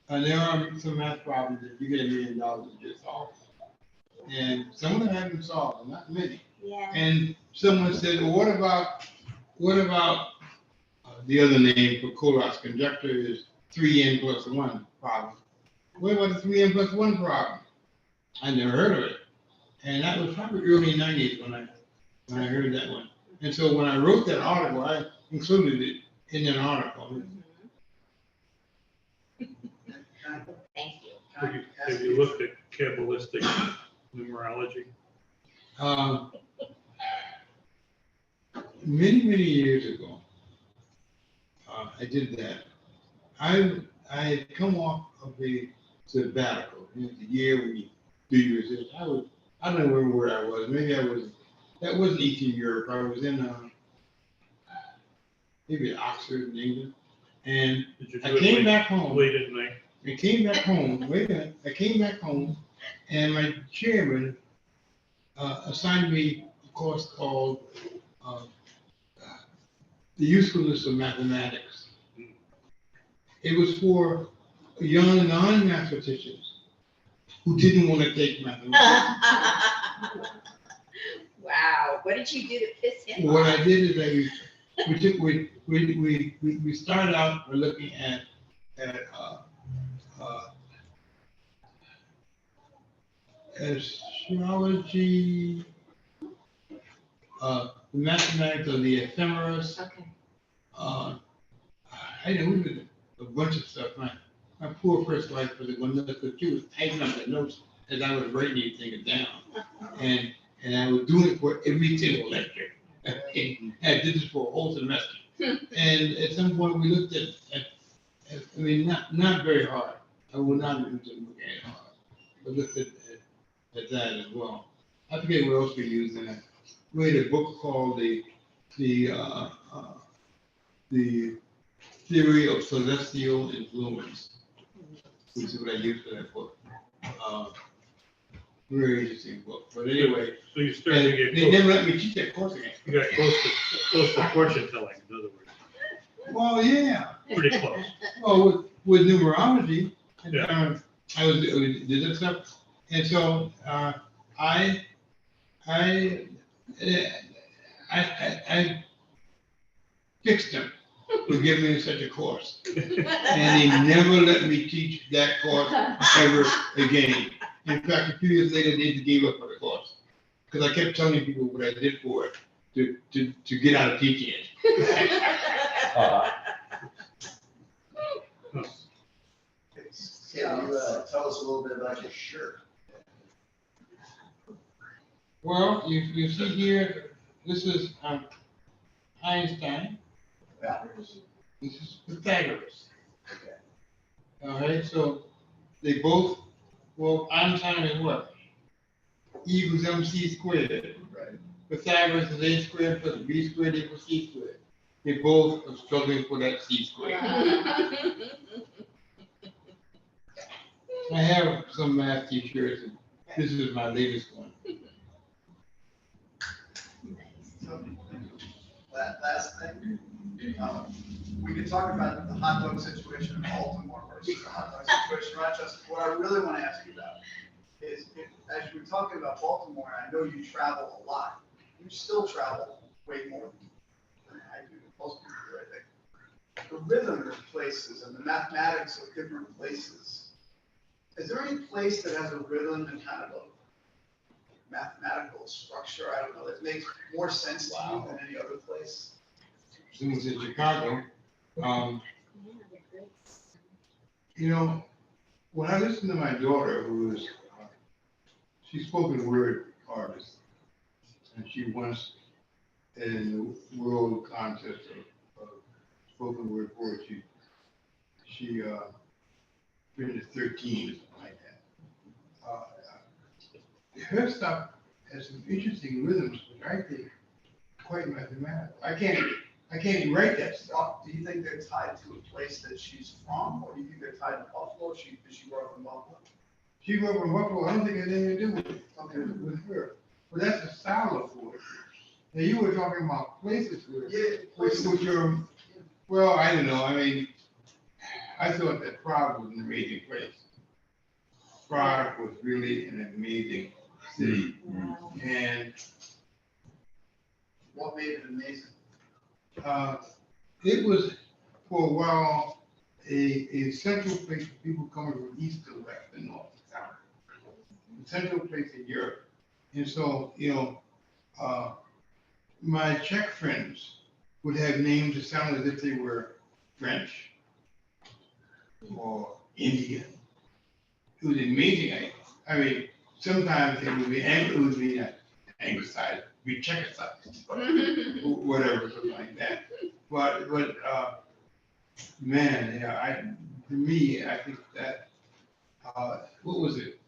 And there are some math problems that you get $1 million to just solve. And some of them have been solved, not many. Yeah. And someone said, well, what about the other name for Colas conjecture is 3n plus 1 problem. What about the 3n plus 1 problem? I never heard of it. And that was probably early 90s when I heard that one. And so when I wrote that article, I included it in an article. Thank you. Have you looked at Kabbalistic numerology? Many years ago, I did that. I had come off of the sabbatical. It was the year when you do your research. I don't know where I was. Maybe that wasn't Eastern Europe. I was in maybe Oxford in England. And Did you do I it came late- back home. Late at night? I came back home, wait a minute, I came back home and my chairman assigned me a course called The Usefulness of Mathematics. It was for young non-mathematicians who didn't want to take mathematics. Wow, what did you do to piss him What off? I did is we started out by looking at astrology, the mathematics of the ephemeris. Okay. I know we did a bunch of stuff. My poor first wife was the one that she was typing up the notes as I was writing these things down. And I was doing it for every single lecture. And I did this for a whole semester. And at some point we looked at I mean, not very hard. I would not have looked at hard. But looked at that as well. I forget what else we used in it. We had a book called the Theory of Celestial Influence, which is what I used for that book. Very interesting book. But anyway, So you started to get they close, never let me teach that course again. you got close to fortune telling, in other words, Well, yeah. pretty close. Well, with numerology, Yeah. I did that stuff, and so I fixed him to give me such a course, and he never let me teach that course ever again. In fact, a few years later, they just gave up on the course because I kept telling people what I did for it to get out of teaching it. Can you tell us a little bit about your shirt? Well, you see here, this is Einstein. Yeah. This is Pythagoras. Okay. All right, so they both, well, Einstein is what? E equals mc squared. Right. Pythagoras is a squared plus b squared equals c squared. They both are struggling for that c squared. I have some math t-shirts, and this is my latest one. That last thing, we could talk about the hot dog situation in Baltimore versus the hot dog situation in Rochester. What I really want to ask you about is, as you were talking about Baltimore, I know you travel a lot. You still travel way more than I do, most people do, I think. The rhythm of places and the mathematics of different places. Is there any place that has a rhythm and kind of a mathematical structure, I don't know, that makes more sense to you than any other place? When I was in Chicago, you know, when I listen to my daughter, who is, she's spoken word artist, and she wants in the world contest of spoken word poetry. She finished 13, something like that. Her stuff has some interesting rhythms, which I think quite mathematical. I can't write that stuff. Do you think they're tied to a place that she's from, or do you think they're tied to Buffalo? Does she grow up in Buffalo? She grew up in Buffalo. I don't think it had anything to do with her. But that's a style of poetry. Now, you were talking about places where, Yeah, which are, well, I don't know, I mean, I thought that Prague was an amazing place. Prague was really an amazing city, and, what made it amazing? it was, for a while, a central place for people coming from east to west and north and south. A central place in Europe. And so, my Czech friends would have names that sounded as if they were French or Indian. It was amazing. I mean, sometimes it would be anglicized, be Czechicized, whatever, something like that. But man, yeah, to me, I think that, what was it?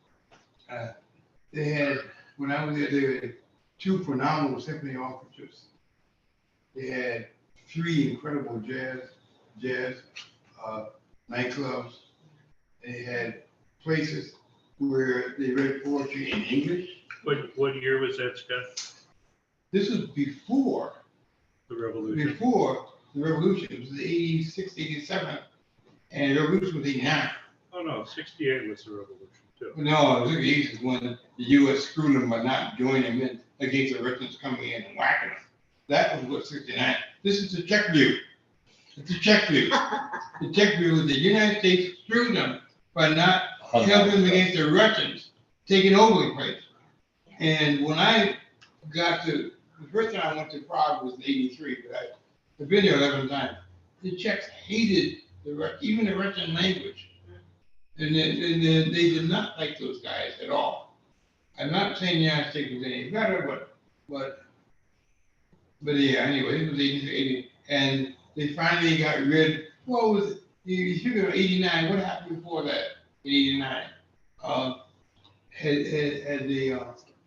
They had, when I was there, they had 2 phenomenal symphony orchestras. They had 3 incredible jazz nightclubs. They had places where they read poetry in English. What year was that, Scott? This was before The revolution? the revolution. It was 86, 87, and the revolution was 89. Oh, no, 68 was the revolution too. No, it was the 80s when the U.S. screwed them by not joining in against the Russians coming in and whacking them. That was what 69. This is the Czech view. It's the Czech view. The Czech view is the United States screwed them by not helping them against the Russians taking over the place. And when I got to, the first time I went to Prague was in 83, but I've been there 11 times. The Czechs hated even the Russian language. And they did not like those guys at all. I'm not saying the United States was any better, but yeah, anyway, it was 80, and they finally got rid, what was it? You should have 89, what happened before that, in 89? Had the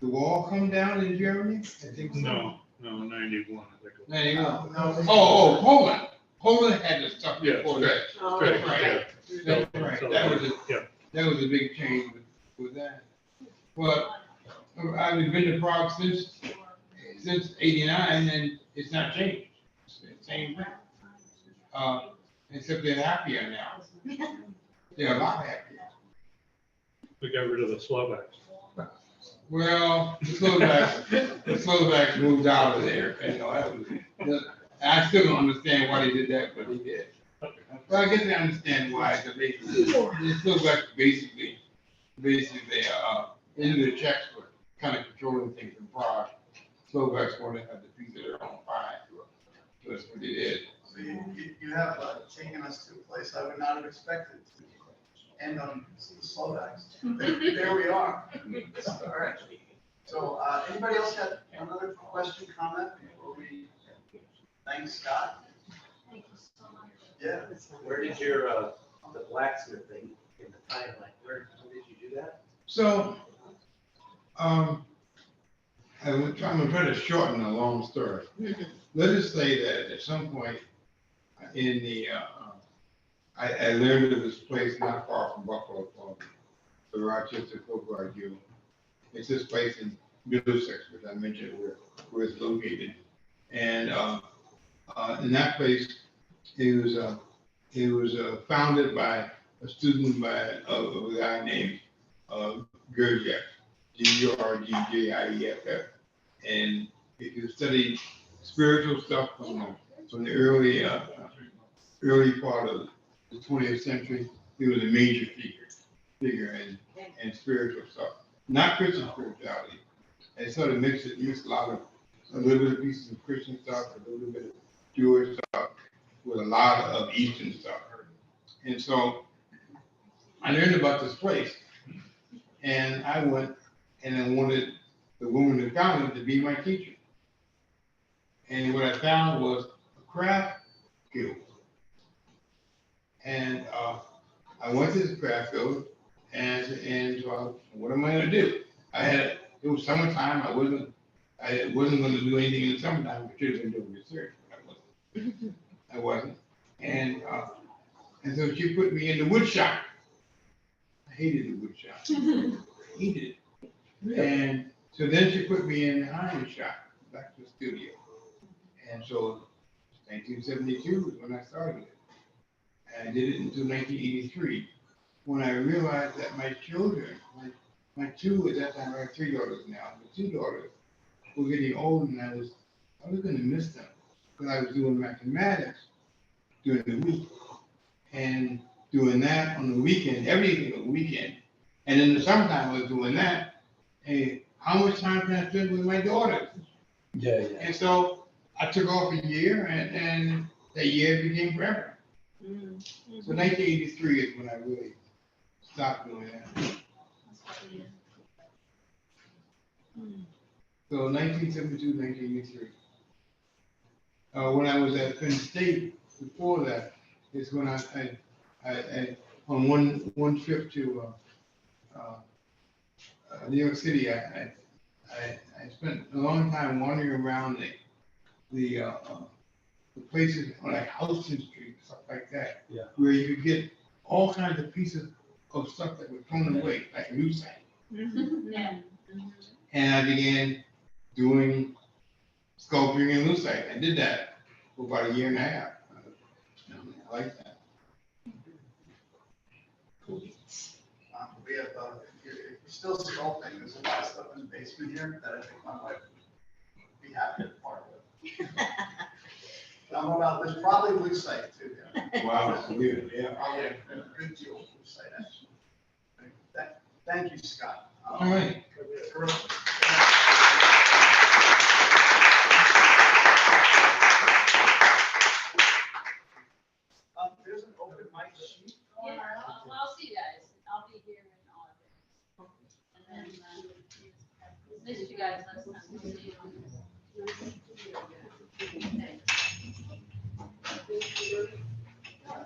wall come down in Germany? I think so. No, 91, I think. it was. 91. No. Poland. Poland had the stuff Yeah, before that. Right, Right. yeah. That's right, Yeah. that was a big change with that. Well, I've been to Prague since 89, and it's not changed. It's the same thing. Except they're happier now. They're a lot happier. We got rid of the Slovaks. Well, the Slovaks moved out of there, I still don't understand why they did that, but they did. Well, I guess I understand why, because the Slovaks basically, into the Czechs were kind of controlling things in Prague. Slovaks wanted to have the piece of their own pie, so that's what they did. So you have taken us to a place I would not have expected to end on the Slovaks. There we are. All right. So, anybody else have another question, comment before we thank Scott? Thank you so much. Yeah. Where did your, the blacksmithing in the timeline, where did you do that? So, I'm gonna try to shorten a long story. Let us say that at some point in the, I learned of this place not far from Buffalo, called the Rochester Folk Art Guild. It's this place in Middlesex, which I mentioned where it's located. And in that place, it was founded by a student of a guy named Gurdjieff, Gurdjieff. And if you study spiritual stuff from the early part of the 20th century, he was a major figure in spiritual stuff, not Christian spirituality. And sort of mixed a little bit of pieces of Christian stuff, a little bit of Jewish stuff, with a lot of Eastern stuff. And so I learned about this place, and I went and I wanted the woman who founded it to be my teacher. And what I found was a craft guild. And I went to the craft guild, and so what am I gonna do? It was summertime, I wasn't gonna do anything in the summertime, I should have been doing research, but I wasn't. And so she put me in the wood shop. I hated the wood shop. I hated it. And so then she put me in the iron shop. back to the studio. And so 1972 is when I started it. And I did it until 1983, when I realized that my children, my two, at that time, I have 3 daughters now, but 2 daughters were getting old, and I was gonna miss them. Because I was doing mathematics during the week, and doing that on the weekend, everything on the weekend. And in the summertime, I was doing that. Hey, how much time can I spend with my daughters? Yeah, And so I took off a year, and that year became forever. So 1983 is when I really stopped doing that. So 1972, 1983. When I was at Penn State, before that, is when I on one trip to New York City, I spent a long time wandering around the places like Houston Street, stuff like that. Yeah. Where you could get all kinds of pieces of stuff that were thrown away, like lucite. Yeah. And I began doing sculpturing in lucite. I did that for about a year and a half. I like that. We have, if you're still sculpting, there's a lot of stuff in the basement here that I think my wife would be happy to be part of. I'm about, there's probably lucite too. Yeah. Wow, that's weird, yeah. Probably a good deal of lucite, actually. Thank you, Scott. All right. Terrific. There's an open mic sheet. Yeah, I'll see you guys. I'll be here in August. And then, missed you guys last time. We'll see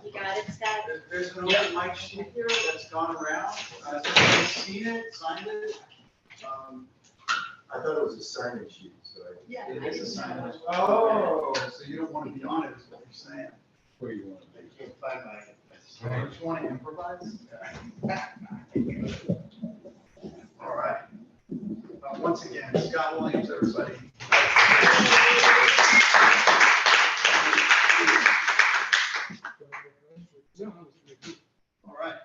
You got it, Scott? There's an open mic sheet here that's gone around. Has anyone seen it, signed it? I thought it was a sign-in sheet, so I. Yeah, it is a sign. Oh, so you don't want to be on it, is what you're saying. Where you want to I can't find my. Just want to improvise? All right. Once again, Scott Williams, everybody. All right.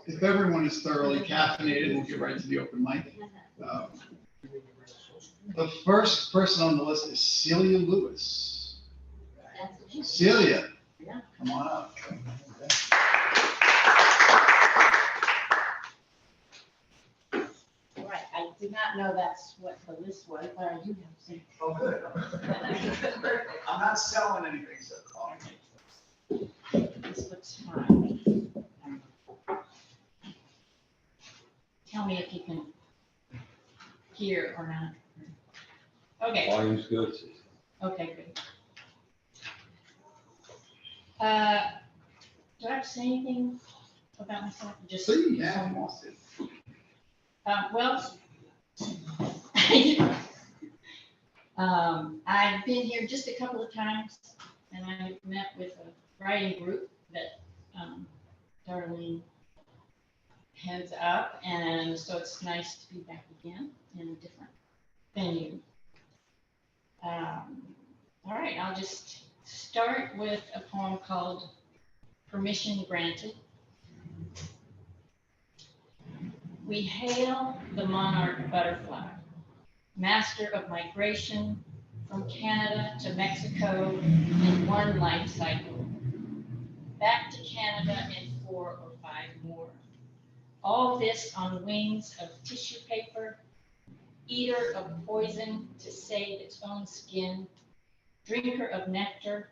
If everyone is thoroughly caffeinated, we'll get right to the open mic. The first person on the list is Celia Lewis. Celia, come on up. Right, I did not know that's what the list was, but I do have some. Oh, good. I'm not selling anything, so call me. This looks fine. Tell me if you can hear or not. Okay, Volume's good. okay, good. Do I have to say anything about myself? Just Please, yeah. Well, I've been here just a couple of times, and I met with a writing group that Darlene heads up, and so it's nice to be back again in a different venue. All right, I'll just start with a poem called Permission Granted. We hail the monarch butterfly, master of migration from Canada to Mexico in one life cycle, back to Canada in 4 or 5 more. All this on wings of tissue paper, eater of poison to save its own skin, drinker of nectar,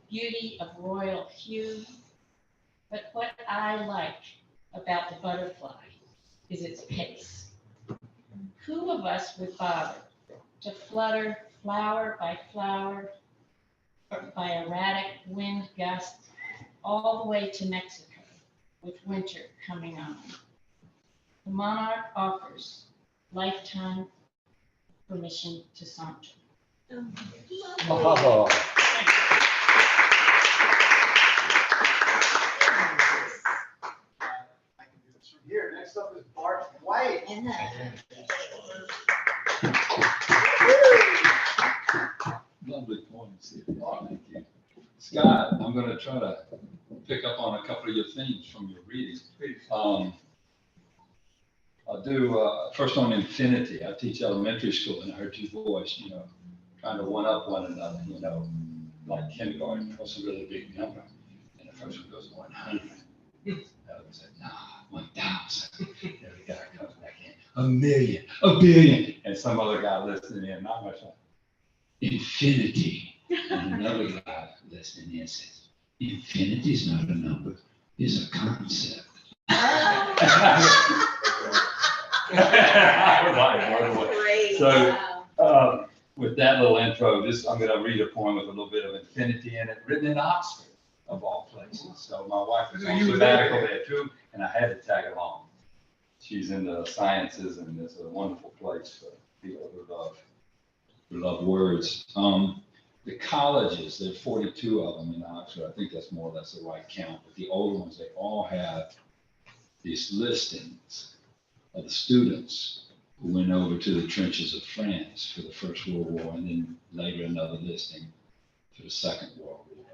beauty of royal hue. But what I like about the butterfly is its pace. Who of us would bother to flutter flower by flower by erratic wind gusts all the way to Mexico with winter coming on? The monarch offers lifetime permission to saunter. Oh, I can do this from here. Next up is Bart White. gonna try to pick up on a couple of your themes from your reading. Please. I'll do, first on infinity. I teach elementary school, and I heard your voice, trying to one-up one another, like kindergarten. What's a really big number? And the first one goes 100. The other one said, nah, 1,000. The other guy comes back in, 1,000,000, 1,000,000,000. And some other guy listening in, not much like, infinity. And another guy listening in says, infinity is not a number, it's a concept. Great. So, with that little intro, I'm going to read a poem with a little bit of infinity in it, written in Oxford, of all places. So my wife was on sabbatical there too, and I had to tag along. She's in the sciences, and it's a wonderful place for people who love words. The colleges, there are 42 of them in Oxford. I think that's more or less the right count. But the older ones, they all have these listings of the students who went over to the trenches of France for the First World War, and then later another listing for the Second World War.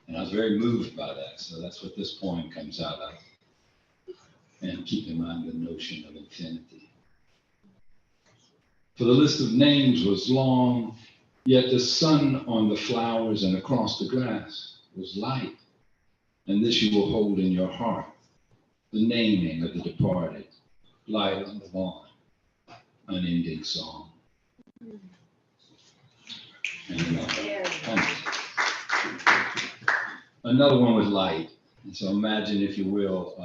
And I was very moved by that. So that's what this poem comes out of. And keep in mind the notion of infinity. For the list of names was long, yet the sun on the flowers and across the grass was light. And this you will hold in your heart, the naming of the departed, light on the lawn, unending song. And, another one with light. And so imagine, if you will,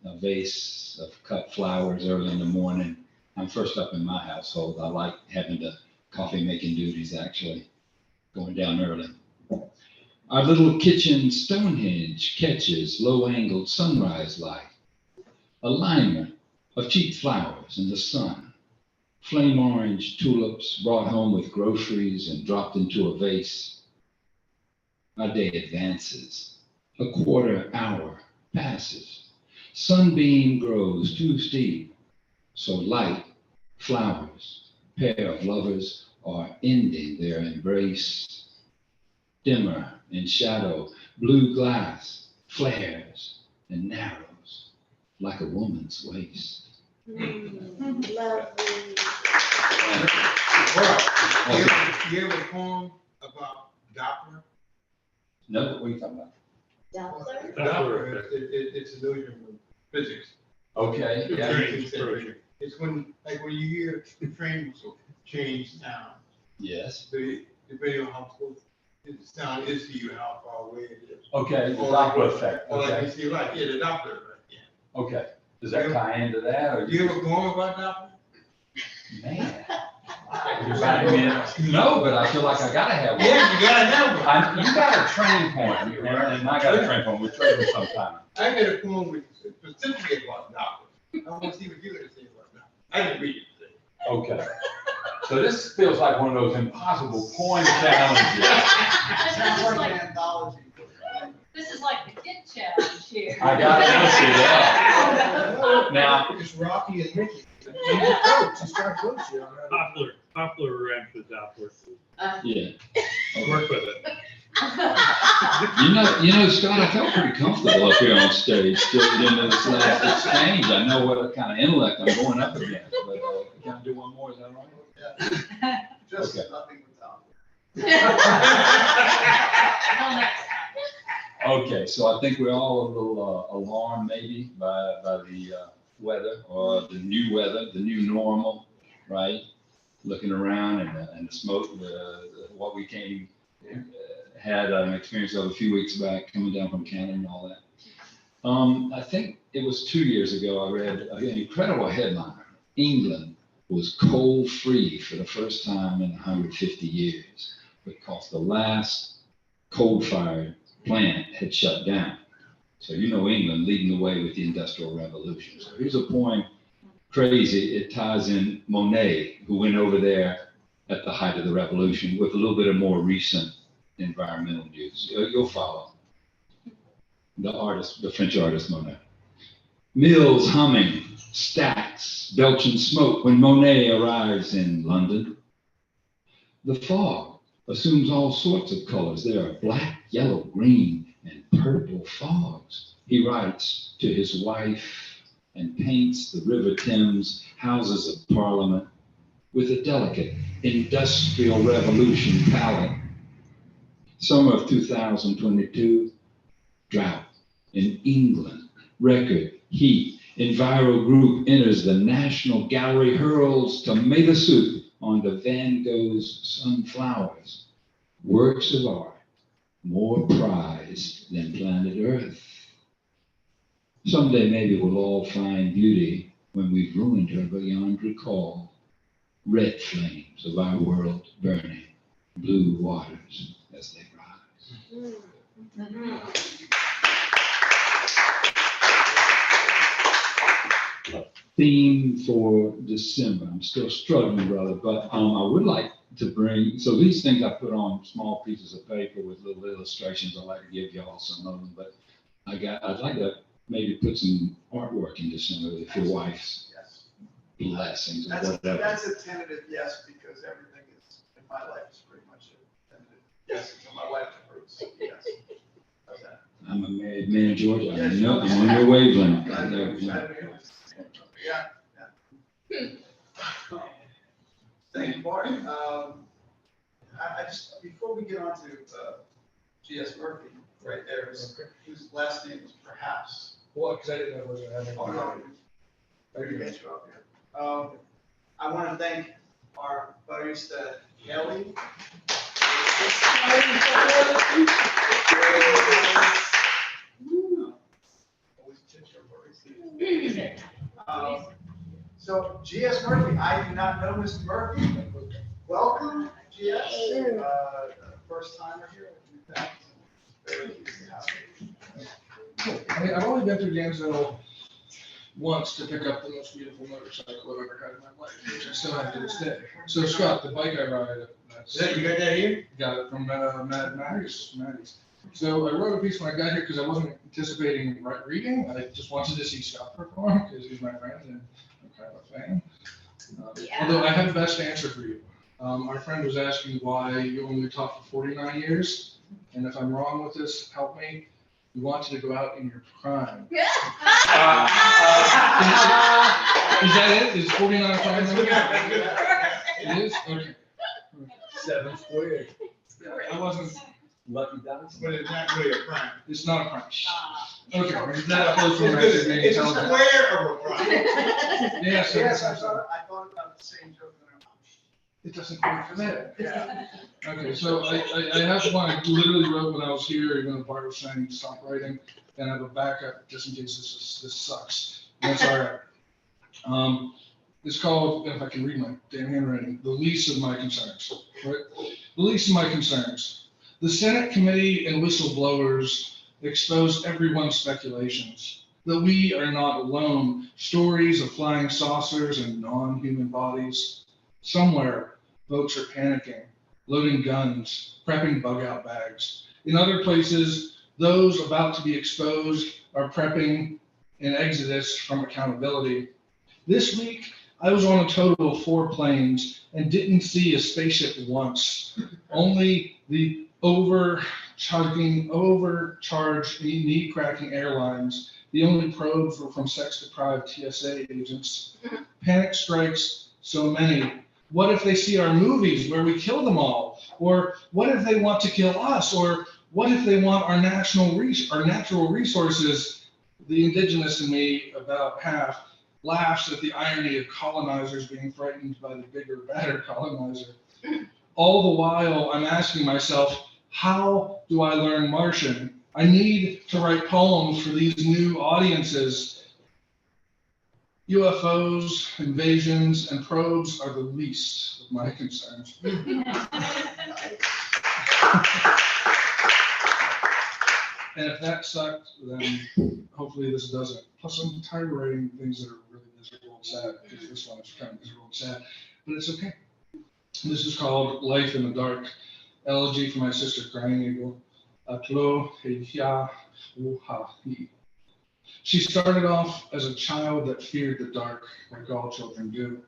a vase of cut flowers early in the morning. I'm first up in my household. I like having the coffee making duties, actually, going down early. Our little kitchen Stonehenge catches low-angled sunrise light, alignment of cheap flowers in the sun, flame orange tulips brought home with groceries and dropped into a vase. Our day advances, a quarter hour passes, sunbeam grows too steep, so light, flowers, pair of lovers are ending their embrace. Dimmer in shadow, blue glass flares and narrows like a woman's waist. Lovely. You ever a poem about Doppler? No, what are you talking about? Doppler? Doppler, it's illusion with physics. Okay, yeah. It's when you hear the train whistle change sound, Yes. depending on how close the sound is to you, how far away it is. Okay, the Doppler effect. Or like Okay. you see, right, yeah, the Doppler effect, yeah. Okay. Does that tie into that, or Do you ever go on about Doppler? man? No, but I feel like I gotta have one. Yeah, you gotta have one. You got a train point, and I got a train point. We're trading sometime. I got a poem with specifically about Doppler. I want to see what you're gonna say about Doppler. I didn't read it today. Okay. So this feels like one of those impossible poem challenges. This is like the kid challenge here. I gotta answer that. Now, It's Rocky and Mickey. She's trying to coach you on that. Poplar ran for Doppler. yeah. Work with it. You know, Scott, I felt pretty comfortable up here on stage, getting into this last exchange. I know what kind of intellect I'm going up against, but can I do one more? Is that right? Just Okay. nothing without. Okay, so I think we're all a little alarmed maybe by the weather, or the new weather, the new normal, right? Looking around and the smoke, what we had an experience of a few weeks back coming down from Canada and all that. I think it was 2 years ago, I read an incredible headliner. England was coal-free for the first time in 150 years because the last coal-fired plant had shut down. So England leading the way with the Industrial Revolution. So here's a point, crazy, it ties in Monet, who went over there at the height of the revolution with a little bit of more recent environmental news. You'll follow. The French artist Monet. Mills humming, stacks, belching smoke when Monet arrives in London. The fog assumes all sorts of colors. There are black, yellow, green, purple fogs. He writes to his wife and paints the River Thames Houses of Parliament with a delicate industrial revolution palette. Summer of 2022, drought in England, record heat. Enviro Group enters the National Gallery, hurls tomato soup onto Van Gogh's Sunflowers. Works of art more prized than planet Earth. Someday maybe we'll all find beauty when we've ruined her beyond recall. Red flames of our world burning, blue waters as they rise. Theme for December. I'm still struggling, brother, but I would like to bring, so these things I put on small pieces of paper with little illustrations. I'd like to give y'all some of them, but I'd like to maybe put some artwork in December with your wife's blessings or whatever. That's a tentative yes, because everything is, in my life is pretty much a tentative yes, until my wife approves, so yes. How's that? I'm a married man, George. I know I'm on your wavelength. Yeah. Thank you, Mark. I just, before we get on to G.S. Murphy, right there, whose last name is perhaps. Well, because I didn't know what was Oh, no. I can get you up here. I want to thank our barista, Kelly. So G.S. Murphy, I do not know Mr. Murphy. Welcome, G.S. First timer here. Very easy to have you. I mean, I've only been through Gainesville once to pick up the most beautiful motorcycle I've ever had in my life, which I still have to this day. So Scott, the bike I ride, You got that here? got it from Maddie's. So I wrote a piece when I got here because I wasn't anticipating reading. I just wanted to see Scott perform because he's my friend and I'm kind of a fan. Although I have the best answer for you. Our friend was asking why you only taught for 49 years. And if I'm wrong with this, help me. You wanted to go out in your prime. Is that it? Is 49 a prime number? It is? Okay. 7 squared. I wasn't, Lucky Dice. But it's not really a prime. it's not a prime. Okay, it's not close to It's being a intelligent. square of a prime. Yeah, so Yes, that's, I thought about the same joke. it doesn't quite for that. Yeah. Okay, so I have one I literally wrote when I was here, even though Bart was saying to stop writing, and I have a backup just in case this sucks. That's all right. It's called, if I can read my damn handwriting, The Least of My Concerns, right? The Least of My Concerns. The Senate committee and whistleblowers exposed everyone's speculations that we are not alone. Stories of flying saucers and non-human bodies. Somewhere, folks are panicking, loading guns, prepping bug-out bags. In other places, those about to be exposed are prepping an exodus from accountability. This week, I was on a total of 4 planes and didn't see a spaceship once. Only the overcharged, knee-cracking airlines. The only probes were from sex-deprived TSA agents. Panic strikes so many. What if they see our movies where we kill them all? Or what if they want to kill us? Or what if they want our natural resources? The indigenous in me, about half, laughs at the irony of colonizers being frightened by the bigger, badder colonizer. All the while, I'm asking myself, how do I learn Martian? I need to write poems for these new audiences. UFOs, invasions, and probes are the least of my concerns. And if that sucked, then hopefully this doesn't. Plus, I'm tired of writing things that are really miserable and sad, because this one is kind of miserable and sad, but it's okay. This is called Life in the Dark, elegy for my sister Crying Eagle. She started off as a child that feared the dark, like all children do.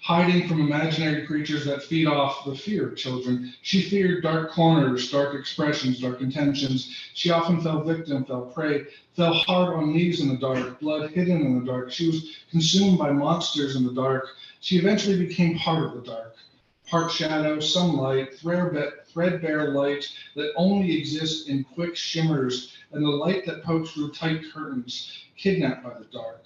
Hiding from imaginary creatures that feed off the fear of children, she feared dark corners, dark expressions, dark intentions. She often fell victim, fell prey, fell hard on knees in the dark, blood hidden in the dark. She was consumed by monsters in the dark. She eventually became part of the dark. Part shadow, some light, threadbare light that only exists in quick shimmers, and the light that pokes through tight curtains, kidnapped by the dark.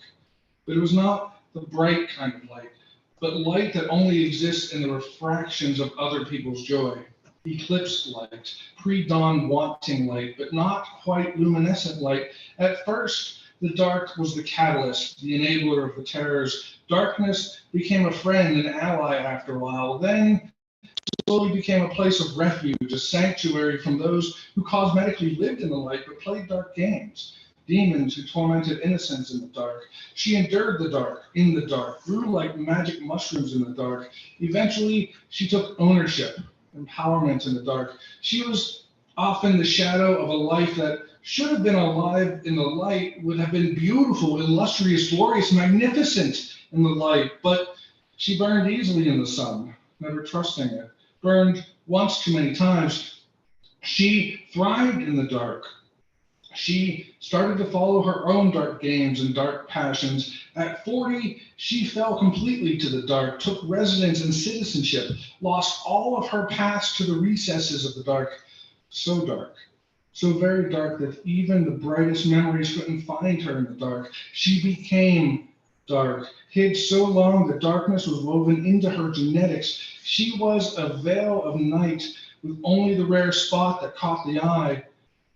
But it was not the bright kind of light, but light that only exists in the refractions of other people's joy. Eclipsed light, pre-dawn wanting light, but not quite luminescent light. At first, the dark was the catalyst, the enabler of the terrors. Darkness became a friend and ally after a while. Then slowly became a place of refuge, a sanctuary from those who cosmetically lived in the light but played dark games. Demons who tormented innocents in the dark. She endured the dark, in the dark, grew like magic mushrooms in the dark. Eventually, she took ownership, empowerment in the dark. She was often the shadow of a life that should have been alive in the light, would have been beautiful, illustrious, glorious, magnificent in the light, but she burned easily in the sun, never trusting it. Burned once too many times. She thrived in the dark. She started to follow her own dark games and dark passions. At 40, she fell completely to the dark, took residence and citizenship, lost all of her past to the recesses of the dark. So dark, so very dark that even the brightest memories couldn't find her in the dark. She became dark, hid so long that darkness was woven into her genetics. She was a veil of night with only the rare spot that caught the eye.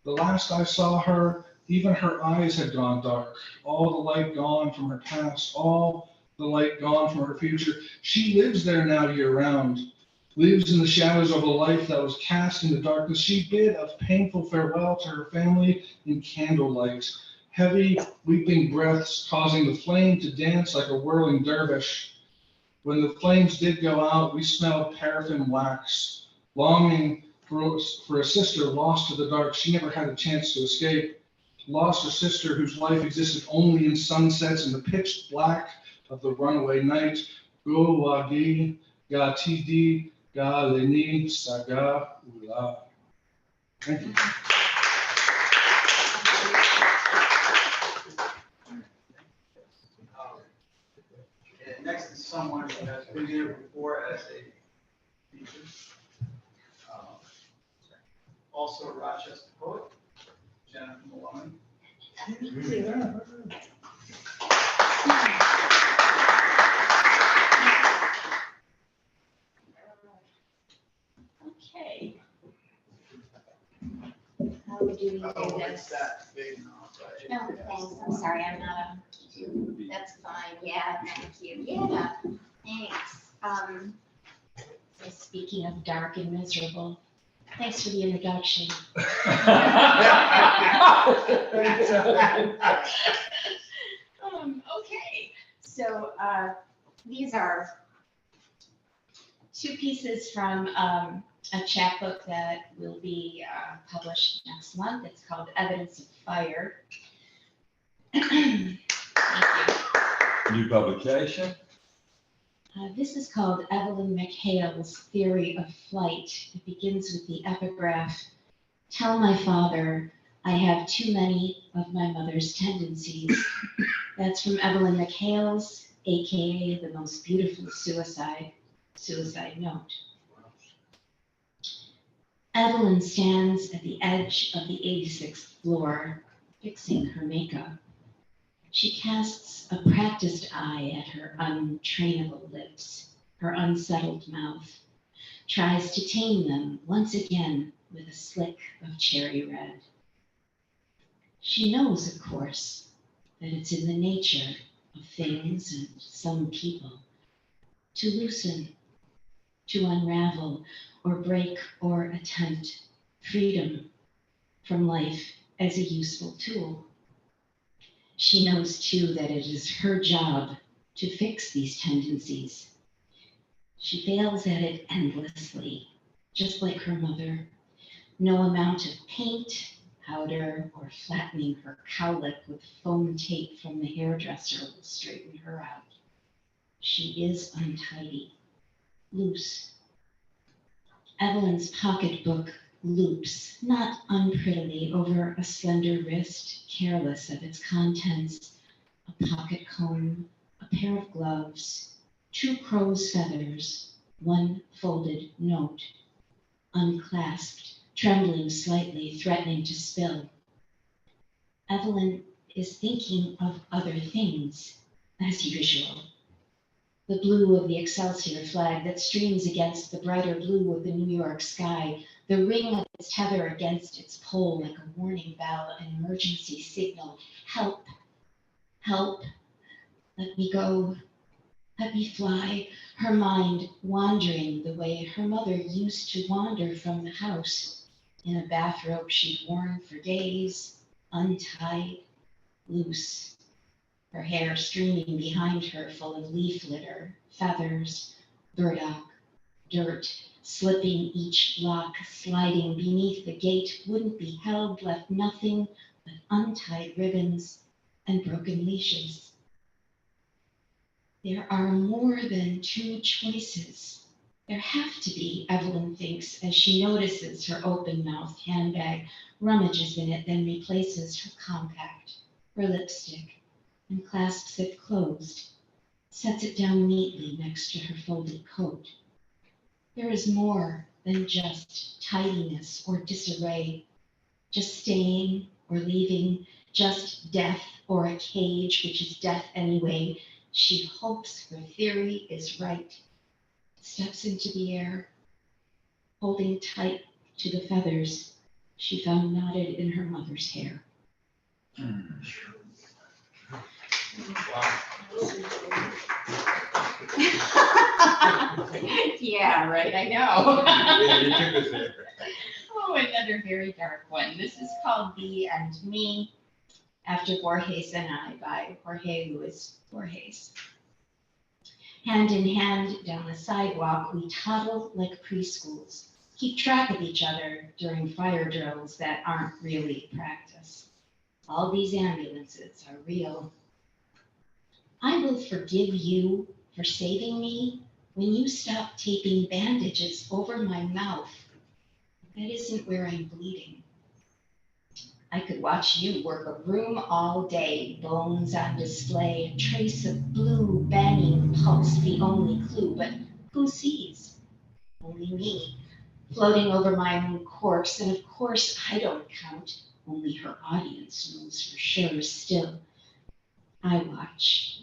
The last I saw her, even her eyes had gone dark, all the light gone from her past, all the light gone from her future. She lives there now year-round, lives in the shadows of a life that was cast into darkness. She bid a painful farewell to her family in candlelight, heavy, weeping breaths causing the flame to dance like a whirling dervish. When the flames did go out, we smelled paraffin wax, longing for a sister lost to the dark. She never had a chance to escape. Lost a sister whose life existed only in sunsets and the pitch black of the runaway night. Go wagi, ga tidi, ga leni, saga ula. Thank you. And next is someone who has been here before as a teacher. Also a Rochester poet, Jennifer Maloney. Okay. How would you do Oh, this? it's that big enough, right? No, thanks, I'm sorry, I'm not a, that's fine, yeah, thank you, yeah, thanks. So speaking of dark and miserable, thanks for the introduction. Okay, so these are two pieces from a chapbook that will be published next month. It's called Evidence of Fire. Thank you. New publication? This is called Evelyn McHale's Theory of Flight. It begins with the epigraph, "Tell my father I have too many of my mother's tendencies." That's from Evelyn McHale's, AKA The Most Beautiful Suicide Note. Evelyn stands at the edge of the 86th floor, fixing her makeup. She casts a practiced eye at her untrainable lips, her unsettled mouth, tries to tame them once again with a slick of cherry red. She knows, of course, that it's in the nature of things and some people to loosen, to unravel or break or attempt freedom from life as a useful tool. She knows too that it is her job to fix these tendencies. She fails at it endlessly, just like her mother. No amount of paint, powder, or flattening her cowlick with foam tape from the hairdresser will straighten her out. She is untidy, loose. Evelyn's pocketbook loops, not unprettily, over a slender wrist, careless of its contents, a pocket comb, a pair of gloves, 2 crow's feathers, 1 folded note, unclasped, trembling slightly, threatening to spill. Evelyn is thinking of other things, as usual. The blue of the Excelsior flag that streams against the brighter blue of the New York sky, the ring of its tether against its pole like a warning bell, an emergency signal. Help, help, let me go, let me fly. Her mind wandering the way her mother used to wander from the house, in a bathrobe she'd worn for days, untied, loose. Her hair streaming behind her, full of leaf litter, feathers, burdock, dirt, slipping each lock, sliding beneath the gate, wouldn't be held, left nothing but untied ribbons and broken leashes. There are more than 2 choices. There have to be, Evelyn thinks, as she notices her open-mouthed handbag, rummages in it, then replaces her compact, her lipstick, and clasps it closed, sets it down neatly next to her folded coat. There is more than just tidiness or disarray, just staying or leaving, just death or a cage, which is death anyway. She hopes her theory is right, steps into the air, holding tight to the feathers she found knotted in her mother's hair. Yeah, right, I know. Yeah, you took us there. Oh, another very dark one. This is called Thee and Me, after Borges and I, by Jorge Luis Borges. Hand in hand down the sidewalk, we toddle like preschools, keep track of each other during fire drills that aren't really practice. All these ambulances are real. I will forgive you for saving me when you stop taping bandages over my mouth. That isn't where I'm bleeding. I could watch you work a room all day, bones on display, a trace of blue banging pulse, the only clue, but who sees? Only me, floating over my own corpse, and of course I don't count, only her audience knows for sure still. I watch,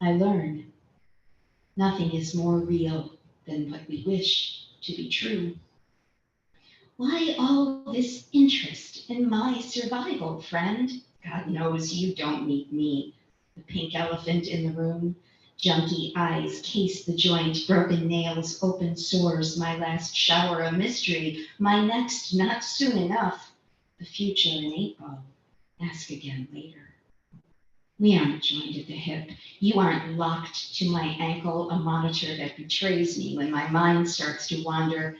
I learn. Nothing is more real than what we wish to be true. Why all this interest in my survival, friend? God knows you don't need me. The pink elephant in the room, junky eyes case the joint, broken nails, open sores, my last shower a mystery, my next not soon enough, the future an 8-ball. Ask again later. We aren't joined at the hip. You aren't locked to my ankle, a monitor that betrays me when my mind starts to wander.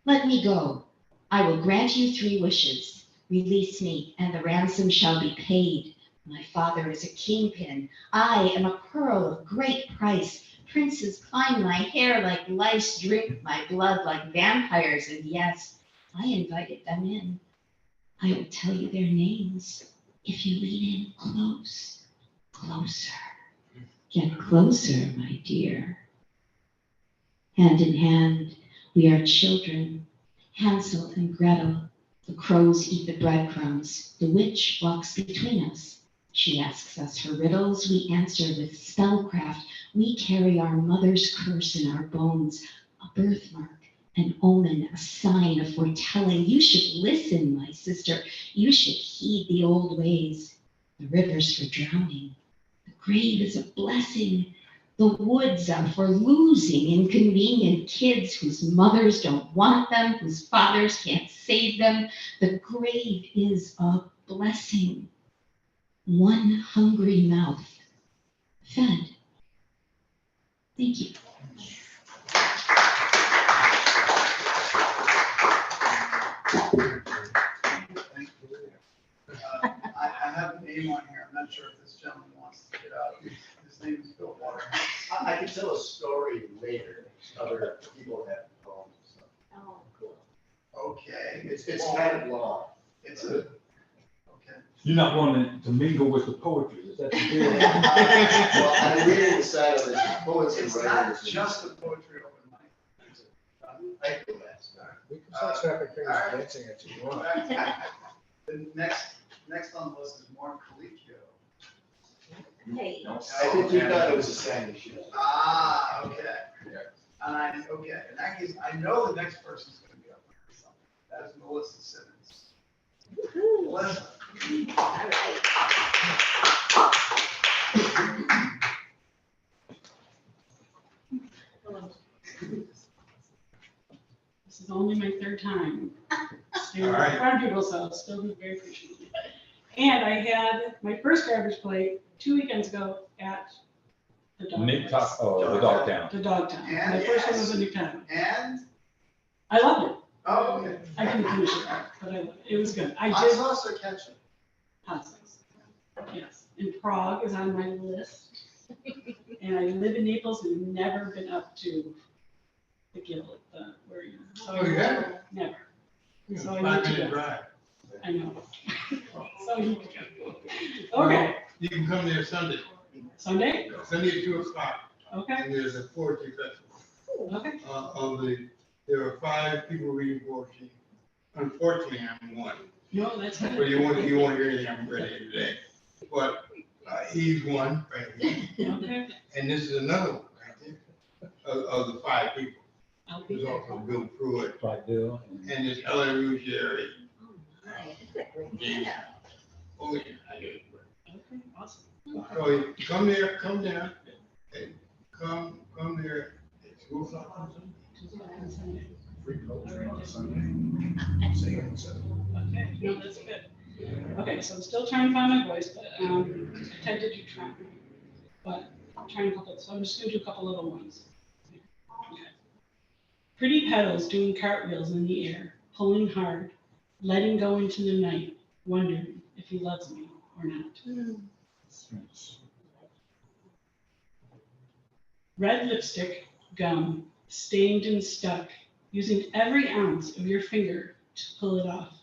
Let me go. I will grant you 3 wishes. Release me, and the ransom shall be paid. My father is a kingpin. I am a pearl of great price. Princes climb my hair like lice, drink my blood like vampires, and yes, I invited them in. I will tell you their names if you lean in close. Closer. Get closer, my dear. Hand in hand, we are children. Hansel and Gretel. The crows eat the breadcrumbs. The witch walks between us. She asks us her riddles. We answer with spellcraft. We carry our mother's curse in our bones, a birthmark, an omen, a sign, a foretelling. You should listen, my sister. You should heed the old ways. The river's for drowning. The grave is a blessing. The woods are for losing inconvenient kids whose mothers don't want them, whose fathers can't save them. The grave is a blessing. One hungry mouth fed. Thank you. I have a name on here. I'm not sure if this gentleman wants to get out. His name is Bill Waterhouse. I can tell a story later, other people have poems. Oh, cool. Okay. It's kind of long. It's a, okay. You're not wanting to mingle with the poetry, is that the deal? Well, I'm reading the side of the poets and It's not writers. just a poetry open mic. I feel that. We can start snapping fingers and dancing at you. if you want. The next on the list is Mark Colicchio. Hey. I think we thought it was a Sandy show. Ah, okay. And okay, in that case, I know the next person's gonna be up for something. That is Melissa Simmons. Woo-hoo. Melissa. All right. Hello. This is only my third time. Staring in front of people, so still very appreciative. And I had my first garbage plate 2 weekends ago at the dog. Nick place. Top, oh, the dog town. The dog town. And My first one yes. was in Newtown. And, I loved it. oh, okay. I couldn't finish it, but I loved it. It was good. I Hot did sauce or ketchup? hot sauce. Yes, and Prague is on my list. And I live in Naples and never been up to the Gill, where you. So Oh, yeah? Never. So I need 5-minute to go. drive. I know. So you can go. Okay, You can come there Sunday, Sunday? Sunday at 2:00, Okay, and there's a poetry festival. okay. There are 5 people reading poetry. Unfortunately, I'm one. No, that's But good. you want to hear anything, I'm ready today. But he's one, right here. Okay, And this is another one, right there, of the 5 people. I'll be There's there. also Bill Pruitt, Right, Bill. and there's Ellie Ruggieri. Yeah. Oh, yeah, I do. Okay, awesome. So you come there, come down, and come there. It's 2 o'clock on Sunday. Free poetry on Sunday. Sing it, so. Okay, no, that's good. Okay, so I'm still trying to find my voice, but I tend to do Trump. But I'm trying a couple, so I'm just gonna do a couple little ones. Okay. Pretty petals doing cartwheels in the air, pulling hard, letting go into the night, wondering if he loves me or not. Red lipstick, gum, stained and stuck, using every ounce of your finger to pull it off,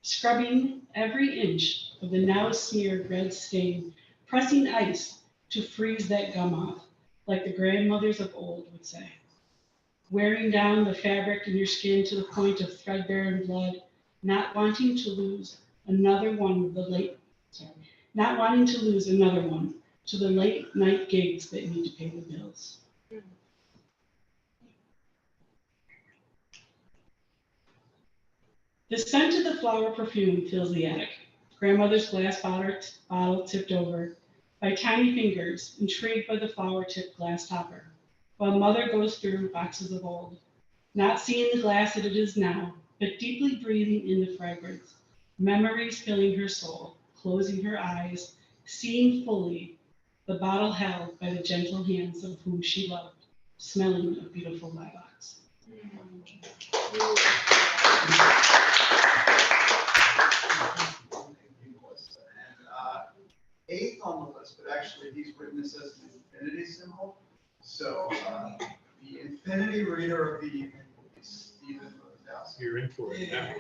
scrubbing every inch of the now smeared red stain, pressing ice to freeze that gum off, like the grandmothers of old would say. Wearing down the fabric in your skin to the point of threadbare and blood, not wanting to lose another one not wanting to lose another one to the late night gigs that need to pay the bills. The scent of the flower perfume fills the attic. Grandmother's glass bottle tipped over by tiny fingers, intrigued by the flower-tipped glass topper, while mother goes through boxes of old, not seeing the glass that it is now, but deeply breathing in the fragrance, memories filling her soul, closing her eyes, seeing fully the bottle held by the gentle hands of whom she loved, smelling of beautiful lilacs. Eighth on the list, but actually he's written this as an infinity symbol. So the infinity reader of the evening will be Stephen Rosowski. You're in for it now.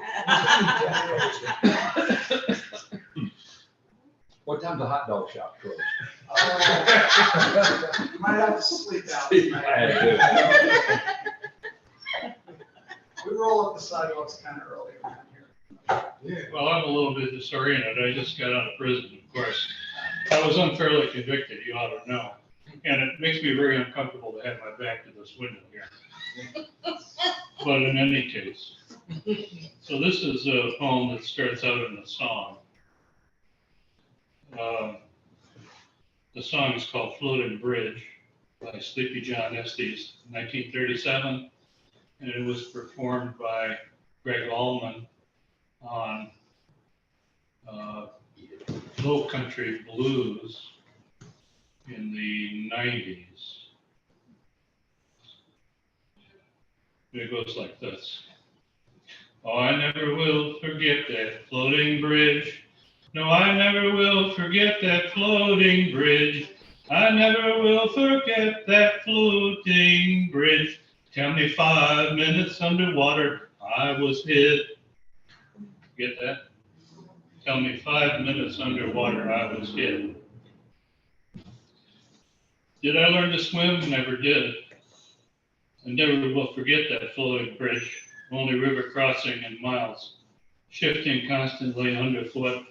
What time's the hot dog shop close? You might have to sleep out I tonight. had We roll up the sidewalks kind of early around here. Well, I'm a little bit disoriented. I just got out of prison, of course. I was unfairly convicted, you ought to know. And it makes me very uncomfortable to have my back to this window here. But in any case, so this is a poem that starts out in a song. The song is called Floating Bridge by Sleepy John Estes, 1937. And it was performed by Greg Allman on Low Country Blues in the 90s. It goes like this. Oh, I never will forget that floating bridge, No, I never will forget that floating bridge. I never will forget that floating bridge. Tell me 5 minutes underwater, I was hid. Get that? Tell me 5 minutes underwater, I was hid. Did I learn to swim? Never did. I never will forget that floating bridge, only river crossing in miles, shifting constantly underfoot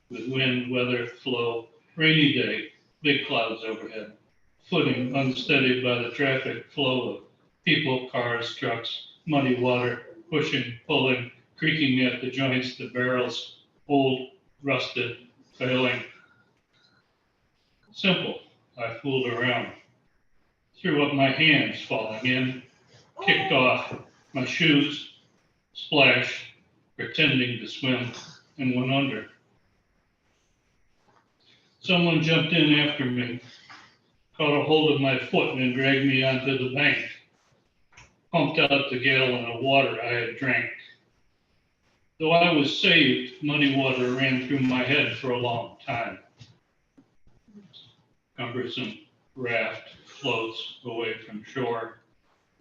with wind, weather, flow, rainy day, big clouds overhead, footing unsteady by the traffic flow of people, cars, trucks, muddy water, pushing, pulling, creaking at the joints, the barrels, old, rusted, failing. Simple, I fooled around, threw up my hands falling in, kicked off my shoes, splashed, pretending to swim, and went under. Someone jumped in after me, caught a hold of my foot and dragged me onto the bank, pumped out the gallon of water I had drank. Though I was saved, muddy water ran through my head for a long time. Cumbersome raft floats away from shore,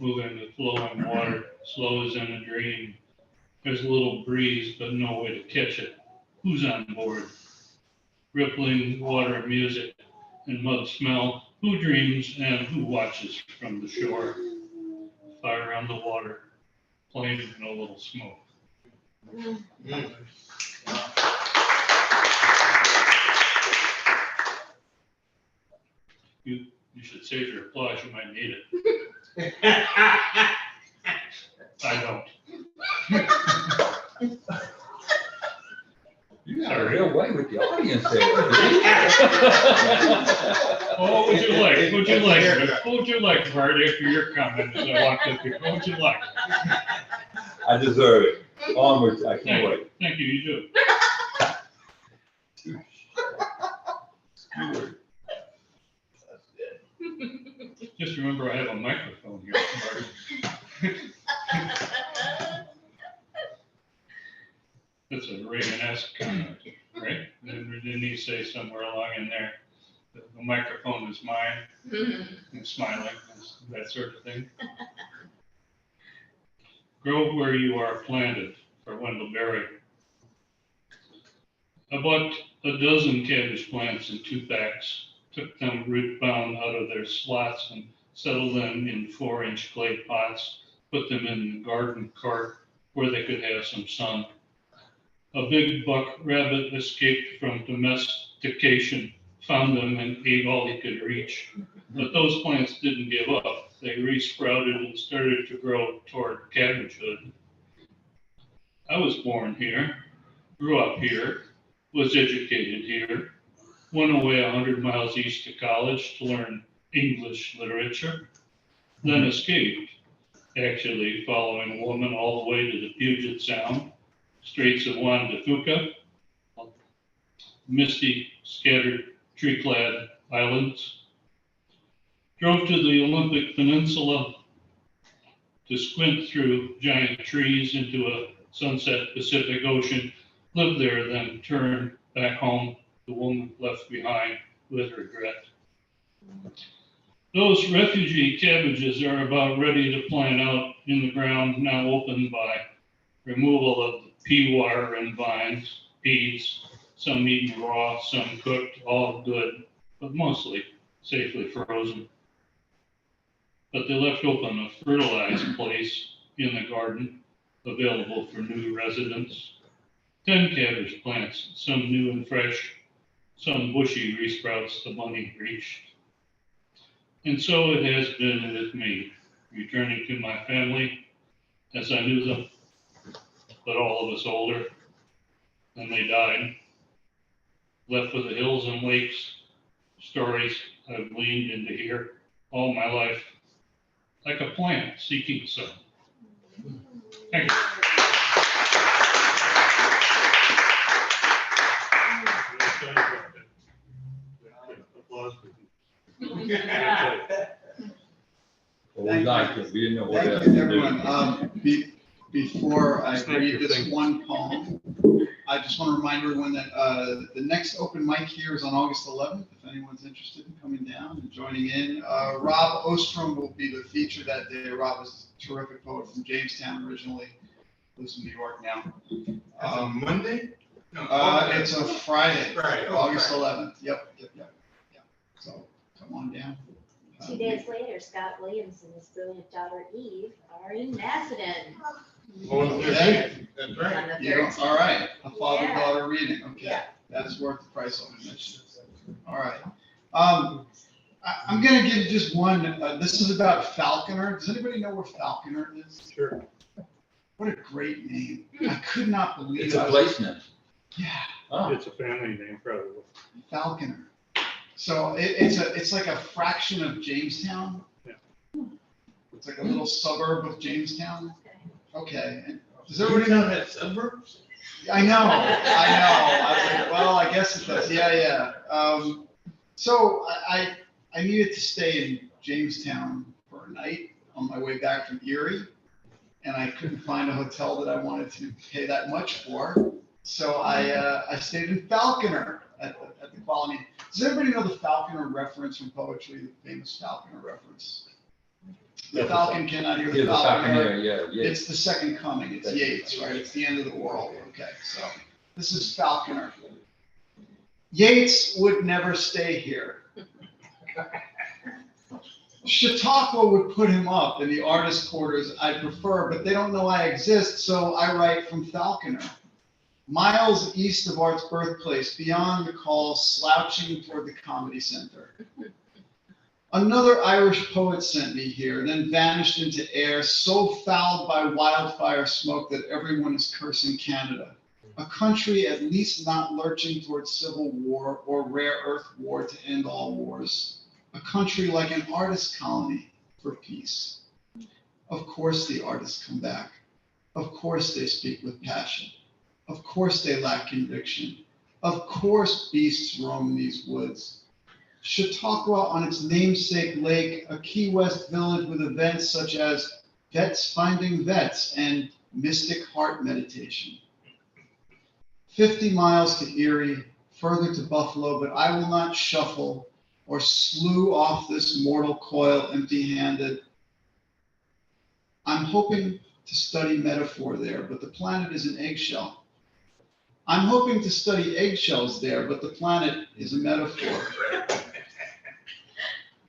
moving with flowing water, slow as in a dream. There's a little breeze, but no way to catch it. Who's on board? Rippling water music and mud smell. Who dreams and who watches from the shore? Fire on the water, flame and a little smoke. You should save your applause, you might need it. I don't. You got a real way with the audience there. What would you like? What would you like? What would you like, Bart, after your comment as I walked up here? What would you like? I deserve it. Onwards, I can't wait. Thank you, you do. Just remember, I have a microphone here, Bart. That's a Reagan-esque comment, right? Didn't he say somewhere along in there, that the microphone is mine, and smiling, that sort of thing? Grow where you are planted, for Wendell Berry. I bought a dozen cabbage plants in 2 packs, took them root bound out of their slots and settled them in 4-inch clay pots, put them in the garden cart where they could have some sun. A big buck rabbit escaped from domestication, found them and ate all he could reach. But those plants didn't give up. They resprouted and started to grow toward cabbagehood. I was born here, grew up here, was educated here, went away 100 miles east to college to learn English literature, then escaped, actually following a woman all the way to the Puget Sound, Straits of Juan de Fuca, misty, scattered, tree-clad islands. Drove to the Olympic Peninsula to squint through giant trees into a sunset Pacific Ocean, lived there, then turned back home, the woman left behind with regret. Those refugee cabbages are about ready to plant out in the ground, now opened by removal of the pea wire and vines, peas, some eaten raw, some cooked, all good, but mostly safely frozen. But they left open a fertilized place in the garden, available for new residents. 10 cabbage plants, some new and fresh, some bushy resprouts the bunny reached. And so it has been with me, returning to my family as I knew them, but all of us older, and they died, left with the hills and lakes, stories I've gleaned into here all my life, like a plant seeking sun. Thank you. Well, we liked it. We didn't know what Thank else you, to do. everyone. Before I read this one poem, I just want to remind everyone that the next open mic here is on August 11th, if anyone's interested in coming down and joining in. Rob Ostrom will be the feature that day. Rob is a terrific poet from Jamestown originally, lives in New York now. Monday? It's a Friday, Friday. August 11th. Yep. So come on down. 2 days later, Scott Williams and his brilliant daughter Eve are in Macedon. Okay. That's right. On the You know, 13th. all right, a father Yeah. daughter reading. Okay, Yeah. that's worth the price of admission. All right. I'm gonna give just one. This is about Falconer. Does anybody know where Falconer is? Sure. What a great name. I could not believe It's a I was- place name. Yeah, Oh, It's a family name, probably. Falconer. So it's like a fraction of Jamestown. Yeah. It's like a little suburb of Jamestown. Okay. And does Does everybody everybody know that suburbs? I know. I was like, well, I guess it does. Yeah. So I needed to stay in Jamestown for a night on my way back from Erie, and I couldn't find a hotel that I wanted to pay that much for. So I stayed in Falconer at the Quality. Does everybody know the Falconer reference from poetry, the famous Falconer reference? The falcon cannot hear yeah, the the falconer. Falconer, yeah. It's the second coming. It's Yeats, right? It's the end of the world. Okay, so this is Falconer. Yeats would never stay here. Chautauqua would put him up in the artist quarters I prefer, but they don't know I exist, so I write from Falconer. Miles east of Art's birthplace, beyond the call, slouching toward the Comedy Center. Another Irish poet sent me here, then vanished into air, so fouled by wildfire smoke that everyone is cursing Canada. A country at least not lurching towards civil war or rare earth war to end all wars. A country like an artist colony for peace. Of course the artists come back. Of course they speak with passion. Of course they lack conviction. Of course beasts roam these woods. Chautauqua on its namesake lake, a Key West village with events such as Vets Finding Vets and Mystic Heart Meditation. 50 miles to Erie, further to Buffalo, but I will not shuffle or slew off this mortal coil empty-handed. I'm hoping to study metaphor there, but the planet is an eggshell. I'm hoping to study eggshells there, but the planet is a metaphor.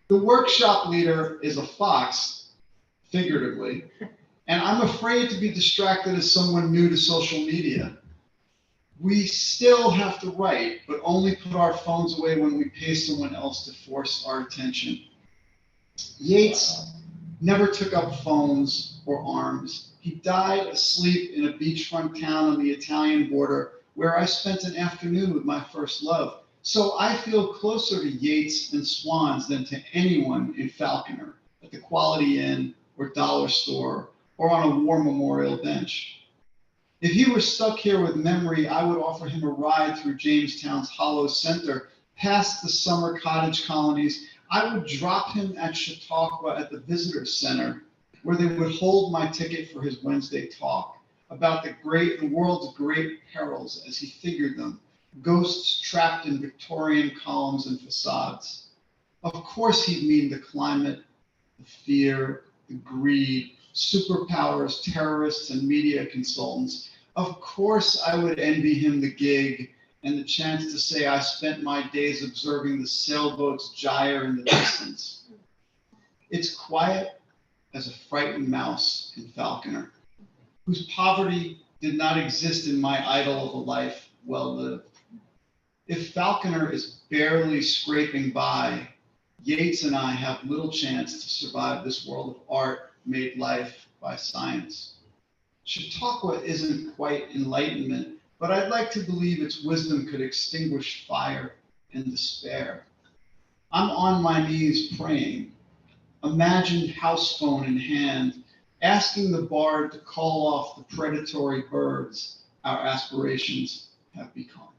The workshop leader is a fox, figuratively, and I'm afraid to be distracted as someone new to social media. We still have to write, but only put our phones away when we pay someone else to force our attention. Yeats never took up phones or arms. He died asleep in a beachfront town on the Italian border where I spent an afternoon with my first love. So I feel closer to Yeats and Swans than to anyone in Falconer, at the Quality Inn or Dollar Store, or on a war memorial bench. If he were stuck here with memory, I would offer him a ride through Jamestown's hollow center, past the summer cottage colonies. I would drop him at Chautauqua at the visitor center, where they would hold my ticket for his Wednesday talk about the world's great perils as he figured them, ghosts trapped in Victorian columns and facades. Of course he'd mean the climate, the fear, the greed, superpowers, terrorists, and media consultants. Of course I would envy him the gig and the chance to say I spent my days observing the sailboats gyre in the distance. It's quiet as a frightened mouse in Falconer, whose poverty did not exist in my idol of a life well lived. If Falconer is barely scraping by, Yeats and I have little chance to survive this world of art made life by science. Chautauqua isn't quite enlightenment, but I'd like to believe its wisdom could extinguish fire and despair. I'm on my knees praying, imagined house phone in hand, asking the bard to call off the predatory birds our aspirations have become.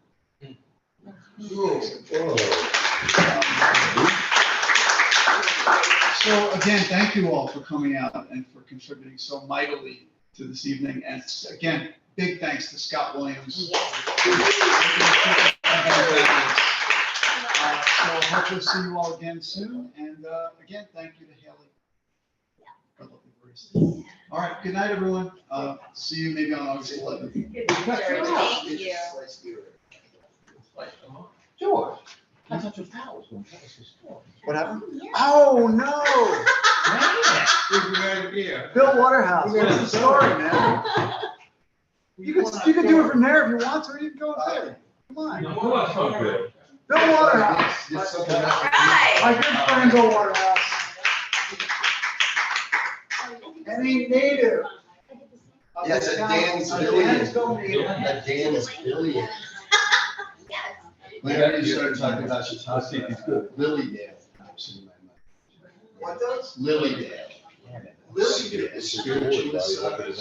So again, thank you all for coming out and for contributing so mightily to this evening. And again, big thanks to Scott Williams. Yes. So hopefully see you all again soon, and again, thank you to Haley. for looking for us. All right, good night, everyone. See you maybe on August 11th. Thank you. George, I thought your pal was going to tell us his story. What happened? Oh, no. Bill Waterhouse, what's the story, man? You can do it from there if you want to, or you can go up there. Come on. Who else from Bill? Bill Waterhouse. My good friend Bill Waterhouse. And he native. Yes, a Dan's billion. A Dan's billion. When I started talking about Chautauqua, Lilydale pops in my mind. What does? Lilydale. Lilydale. Spiritual suburbs.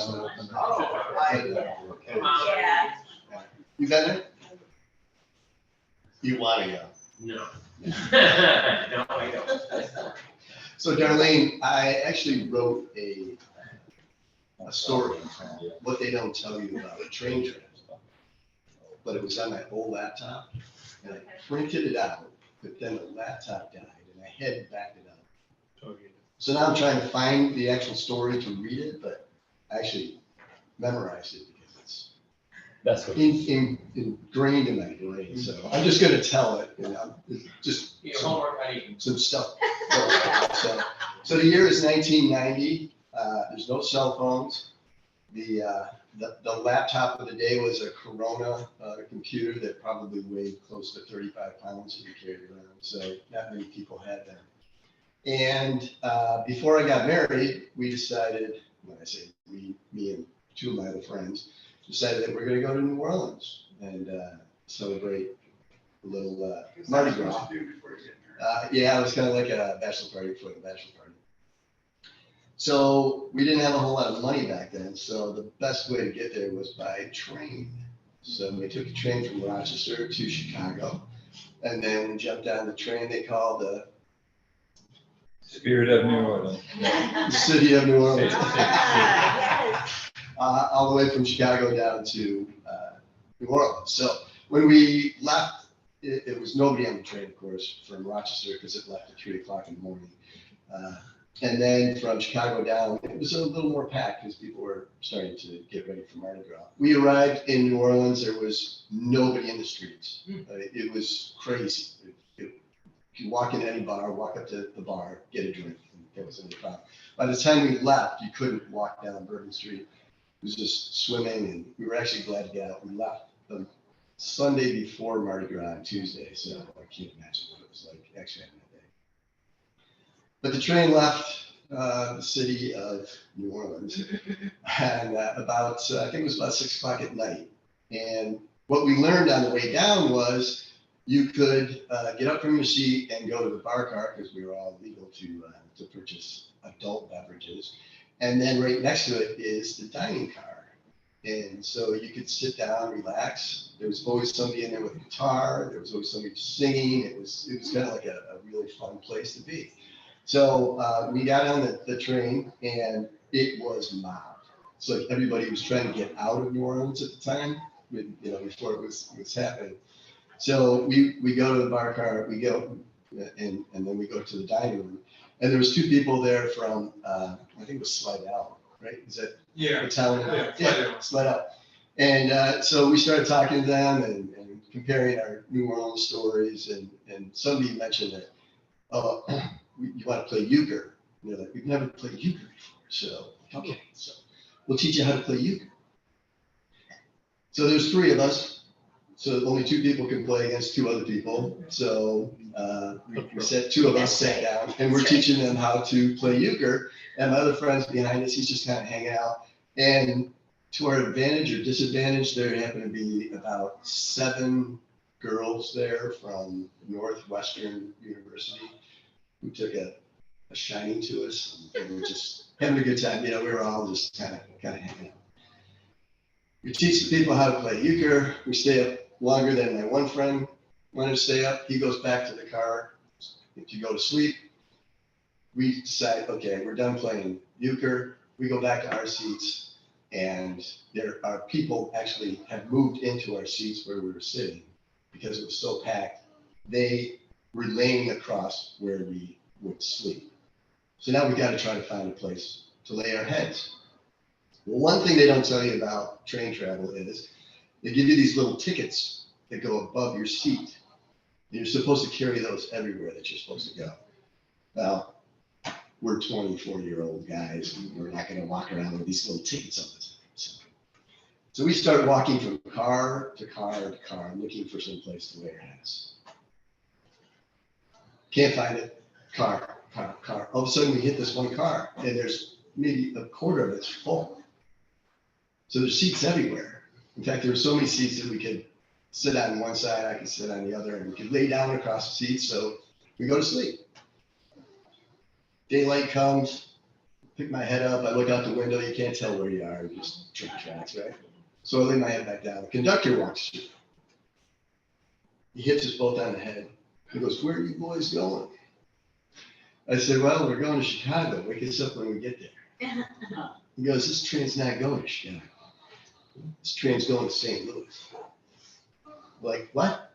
Yeah. You been there? You want to go? No. No, I don't. So Darlene, I actually wrote a story, what they don't tell you about a train trip. But it was on my old laptop, and I printed it out, but then the laptop died, and I had backed it up. So now I'm trying to find the actual story to read it, but I actually memorized it because it's That's what. ingrained in my brain. So I'm just gonna tell it, you know, it's just some stuff. So the year is 1990. There's no cell phones. The laptop of the day was a Corona computer that probably weighed close to 35 pounds that you carried around. So not many people had them. And before I got married, we decided, when I say we, me and two of my other friends, decided that we're going to go to New Orleans and celebrate a little Mardi Gras. Yeah, it was kind of like a bachelor party before the bachelor party. So we didn't have a whole lot of money back then, so the best way to get there was by train. So we took a train from Rochester to Chicago, and then we jumped on the train they called the Spirit of New Orleans. City of New Orleans. Yes. All the way from Chicago down to New Orleans. So when we left, it was nobody on the train, of course, from Rochester, because it left at 3 o'clock in the morning. And then from Chicago down, it was a little more packed because people were starting to get ready for Mardi Gras. We arrived in New Orleans, there was nobody in the streets. It was crazy. You walk into any bar, walk up to the bar, get a drink, and that was in the crowd. By the time we left, you couldn't walk down Bourbon Street. It was just swimming, and we were actually glad to get out. We left the Sunday before Mardi Gras on Tuesday, so I can't imagine what it was like actually having that day. But the train left the city of New Orleans, and about, I think it was about 6 o'clock at night. And what we learned on the way down was you could get up from your seat and go to the bar car, because we were all legal to purchase adult beverages. And then right next to it is the dining car. And so you could sit down, relax. There was always somebody in there with a guitar. There was always somebody singing. It was kind of like a really fun place to be. So we got on the train, and it was mobbed. So everybody was trying to get out of New Orleans at the time, before it was happening. So we go to the bar car, we go, and then we go to the dining room. And there was two people there from, I think it was Slidell, right? Is that the town? Yeah, Slidell. And so we started talking to them and comparing our New Orleans stories. And somebody mentioned that, you want to play euchre. And they're like, we've never played euchre before. So, okay, so we'll teach you how to play euchre. So there's 3 of us. So only 2 people can play against 2 other people. So we said 2 of us sat down, and we're teaching them how to play euchre. And my other friend's behind us, he's just kind of hanging out. And to our advantage or disadvantage, there happened to be about 7 girls there from Northwestern University who took a shining to us, and we were just having a good time. We were all just kind of hanging out. We teach the people how to play euchre. We stay up longer than my one friend wanted to stay up. He goes back to the car to go to sleep. We decide, okay, we're done playing euchre. We go back to our seats, And there are people actually have moved into our seats where we were sitting because it was so packed. They were laying across where we would sleep. So now we got to try to find a place to lay our heads. Well, one thing they don't tell you about train travel is they give you these little tickets that go above your seat. You're supposed to carry those everywhere that you're supposed to go. Well, we're 24-year-old guys, and we're not going to walk around with these little tickets on the time. So we start walking from car to car to car, looking for some place to lay our heads. Can't find it. Car. All of a sudden, we hit this one car, and there's maybe a quarter of it's full. So there's seats everywhere. In fact, there were so many seats that we could sit on one side, I could sit on the other, and we could lay down across the seats. So we go to sleep. Daylight comes, pick my head up, I look out the window, you can't tell where you are, just train tracks, right? So I lay my head back down. The conductor walks through. He hits us both on the head. He goes, "Where are you boys going?" I said, "Well, we're going to Chicago. Wake us up when we get there." He goes, "This train's not going to Chicago. This train's going to St. Louis." Like, what?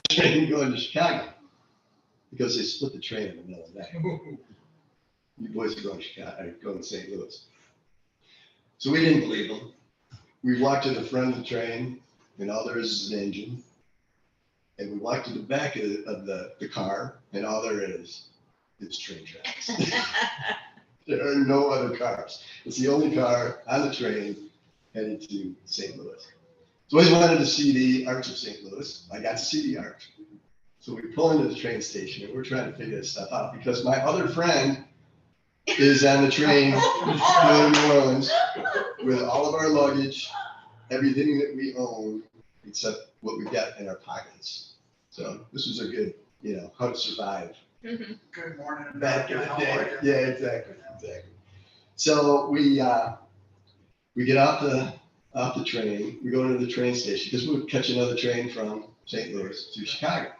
Train going to Chicago. Because they split the train in the middle of the night. You boys are going to Chicago, going to St. Louis. So we didn't believe them. We walked to the front of the train, and all there is an engine. And we walked to the back of the car, and all there is train tracks. There are no other cars. It's the only car on the train headed to St. Louis. So I always wanted to see the Arch of St. Louis. I got to see the Arch. So we pull into the train station, and we're trying to figure this stuff out because my other friend is on the train going to New Orleans with all of our luggage, everything that we own, except what we've got in our pockets. So this was a good, how to survive. Good morning. Back in the day. Yeah, exactly. So we get off the train, we go into the train station because we'll catch another train from St. Louis to Chicago.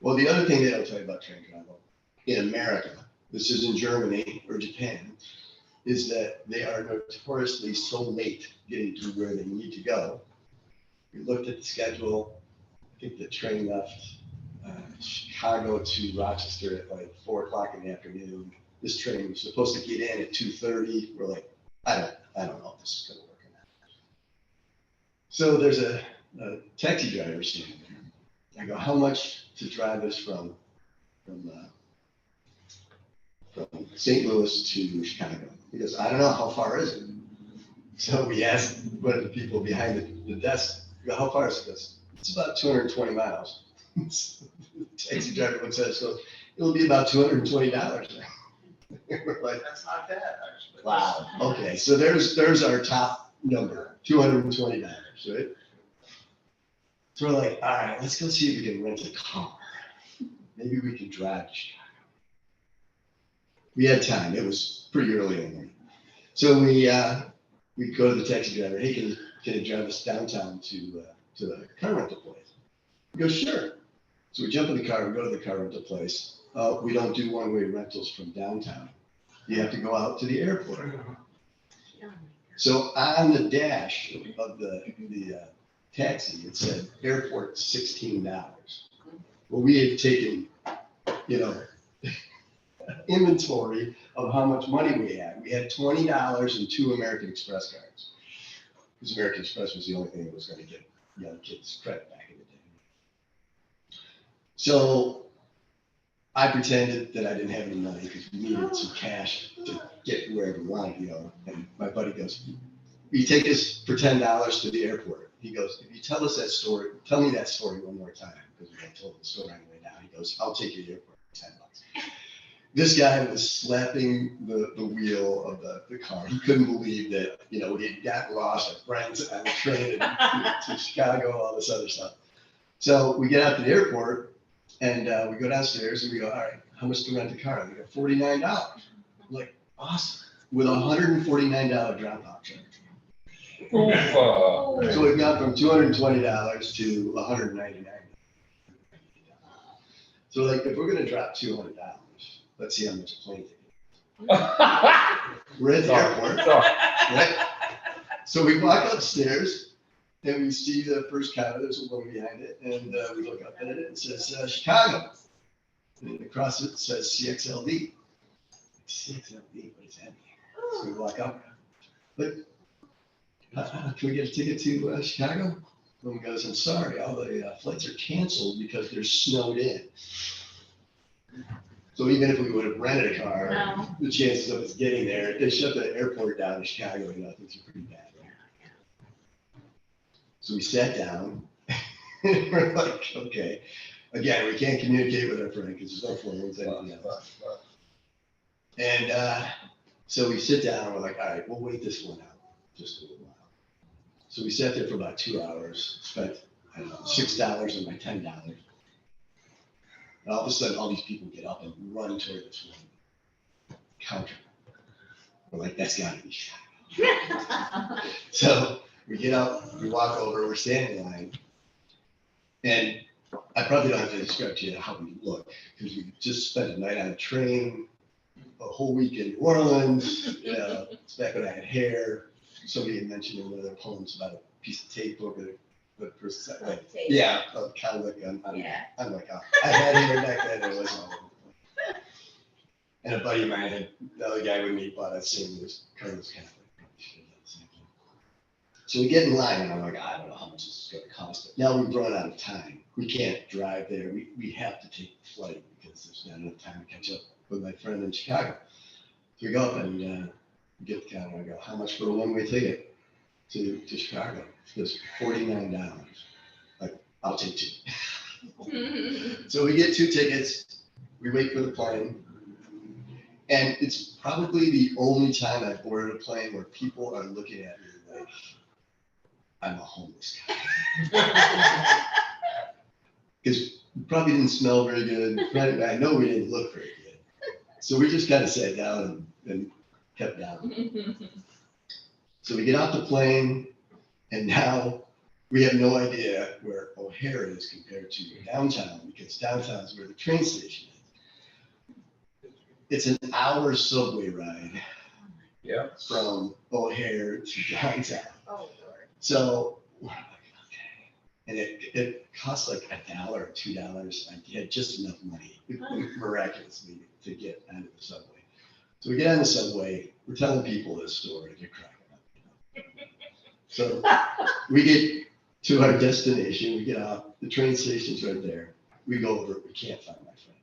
Well, the other thing they don't tell you about train travel in America, this is in Germany or Japan, is that they are notoriously so late getting to where they need to go. We looked at the schedule. I think the train left Chicago to Rochester at like 4:00 in the afternoon. This train was supposed to get in at 2:30. We're like, I don't know if this is going to work or not. So there's a taxi driver standing there. I go, "How much to drive us from St. Louis to Chicago?" He goes, "I don't know. How far is it?" So we asked one of the people behind the desk, we go, "How far is it?" He goes, "It's about 220 miles. The taxi driver looks at us and goes, "It'll be about $220. We're like, That's not bad, actually. wow. Okay, so there's our top number, $220, right? So we're like, all right, let's go see if we can rent a car. Maybe we can drive to Chicago. We had time. It was pretty early in the morning. So we go to the taxi driver. "Hey, can you drive us downtown to the car rental place?" He goes, "Sure." So we jump in the car, we go to the car rental place. We don't do one-way rentals from downtown. You have to go out to the airport. So on the dash of the taxi, it said airport $16. Well, we had taken, inventory of how much money we had. We had $20 and 2 American Express cards. Because American Express was the only thing that was going to get young kids credit back in the day. So I pretended that I didn't have any money because we needed some cash to get wherever we wanted to go. And my buddy goes, "Will you take us for $10 to the airport?" He goes, "If you tell us that story, tell me that story one more time," because we had told the story on the way down. He goes, "I'll take you to the airport for $10. This guy was slapping the wheel of the car. He couldn't believe that, we had gotten lost, our friends on the train to Chicago, all this other stuff. So we get out to the airport and we go downstairs and we go, "All right, how much to rent a car?" And we go, $49. I'm like, awesome. With a $149 drop-off charge. So we've gone from $220 to $199. So like, if we're going to drop $200, let's see how much a plane ticket is. We're at the Sorry, airport, sorry. right? So we walk upstairs and we see the first counter, there's a woman behind it, and we look up at it, and it says Chicago. And across it says CXLD. CXLD, what does that mean? So we walk up, look, can we get a ticket to Chicago? Woman goes, I'm sorry, all the flights are canceled because they're snowed in. So even if we would have rented a car, No. the chances of us getting there, if they shut the airport down in Chicago, things are pretty bad. So we sat down, and we're like, okay, again, we can't communicate with our friend because there's no phones. And so we sit down and we're like, all right, we'll wait this one out just a little while. So we sat there for about 2 hours, spent, I don't know, $6 of my $10. And all of a sudden, all these people get up and run toward this one counter. We're like, that's gotta be Chicago. So we get up, we walk over, we're standing in line. And I probably don't have to describe to you how we look, because we just spent a night on a train, a whole week in New Orleans. It's back when I had hair. Somebody had mentioned in one of their poems about a piece of tape over the person. Like, yeah, kind of like I'm like, I had hair back then, and it wasn't all over the place. And a buddy of mine, the other guy with me, bought that same Carlos Catholic. So we get in line, and I'm like, I don't know how much this is going to cost. But now we've run out of time. We can't drive there. We have to take the flight because there's not enough time to catch up with my friend in Chicago. So we go up and get the counter. I go, how much for a one-way ticket to Chicago? He goes, $49. Like, I'll take two. So we get 2 tickets. We wait for the plane. And it's probably the only time I've boarded a plane where people are looking at me like, I'm a homeless guy. Because we probably didn't smell very good. I know we didn't look very good. So we just kind of sat down and kept down. So we get off the plane, and now we have no idea where O'Hare is compared to downtown, because downtown is where the train station is. It's an hour subway ride from O'Hare to downtown. So we're like, okay. And it cost like $1 or $2. I had just enough money, miraculously, to get onto the subway. So we get on the subway, we're telling people this story, they're cracking up. So we get to our destination, we get off, the train station's right there. We go over, we can't find my friend.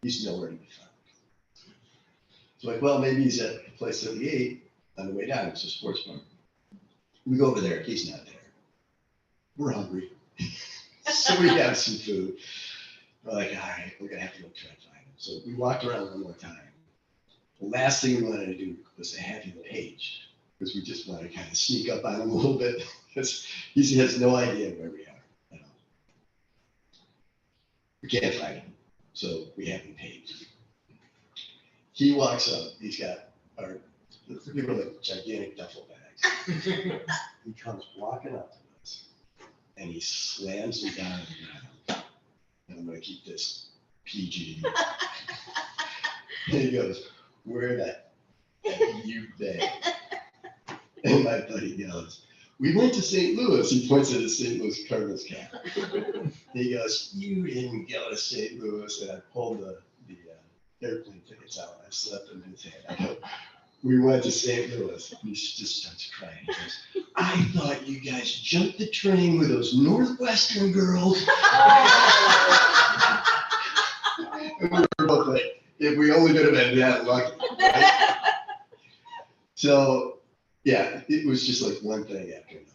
He's nowhere to be found. So like, well, maybe he's at place that we ate on the way down, it's a sports bar. We go over there, he's not there. We're hungry. So we have some food. We're like, all right, we're gonna have to go try to find him. So we walked around one more time. The last thing we wanted to do was to have him paged, because we just wanted to kind of sneak up on him a little bit, because he has no idea where we are. You know. We can't find him, so we have him paged. He walks up, he's got our, we were like gigantic duffel bags. He comes walking up to us, and he slams me down on the ground. And I'm gonna keep this PG. And he goes, where the heck you been? And my buddy goes, we went to St. Louis. He points at his St. Louis Cardinals cap. He goes, you didn't go to St. Louis. And I pulled the airplane tickets out. I slept in his hand. I go, we went to St. Louis. And he just starts crying. He goes, I thought you guys jumped the train with those Northwestern girls. And we were both like, if we only could have been that lucky. Right? So, yeah, it was just like one thing after another.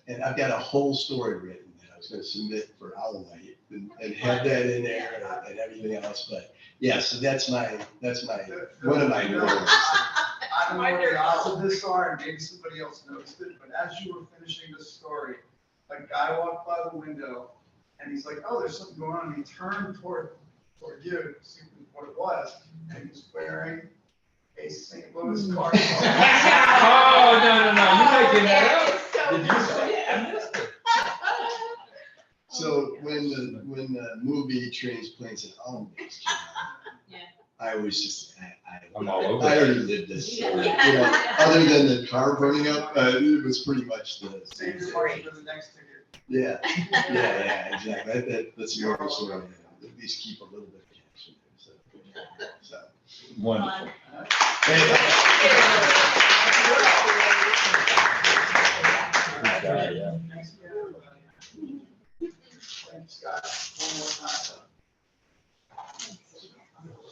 And I've got a whole story written that I was going to submit for Owl Night and have that in there and everything else. But yeah, so that's one of my memories. I don't know the odds of this are, and maybe somebody else noticed it, but as you were finishing the story, a guy walked by the window and he's like, oh, there's something going on. And he turned toward you to see what it was, and he was wearing a St. Louis Cardinals. Oh, no, you're making that up. Did you say it? I missed it. So when the movie Trains, Planes, and Automobiles came out, I always just, I'm all over I it. already lived this. You know, other than the car burning up, it was pretty much the same story. Yeah, yeah, exactly. That's the moral story. At least keep a little bit of cash in there. So. Wonderful. Scott, one more time.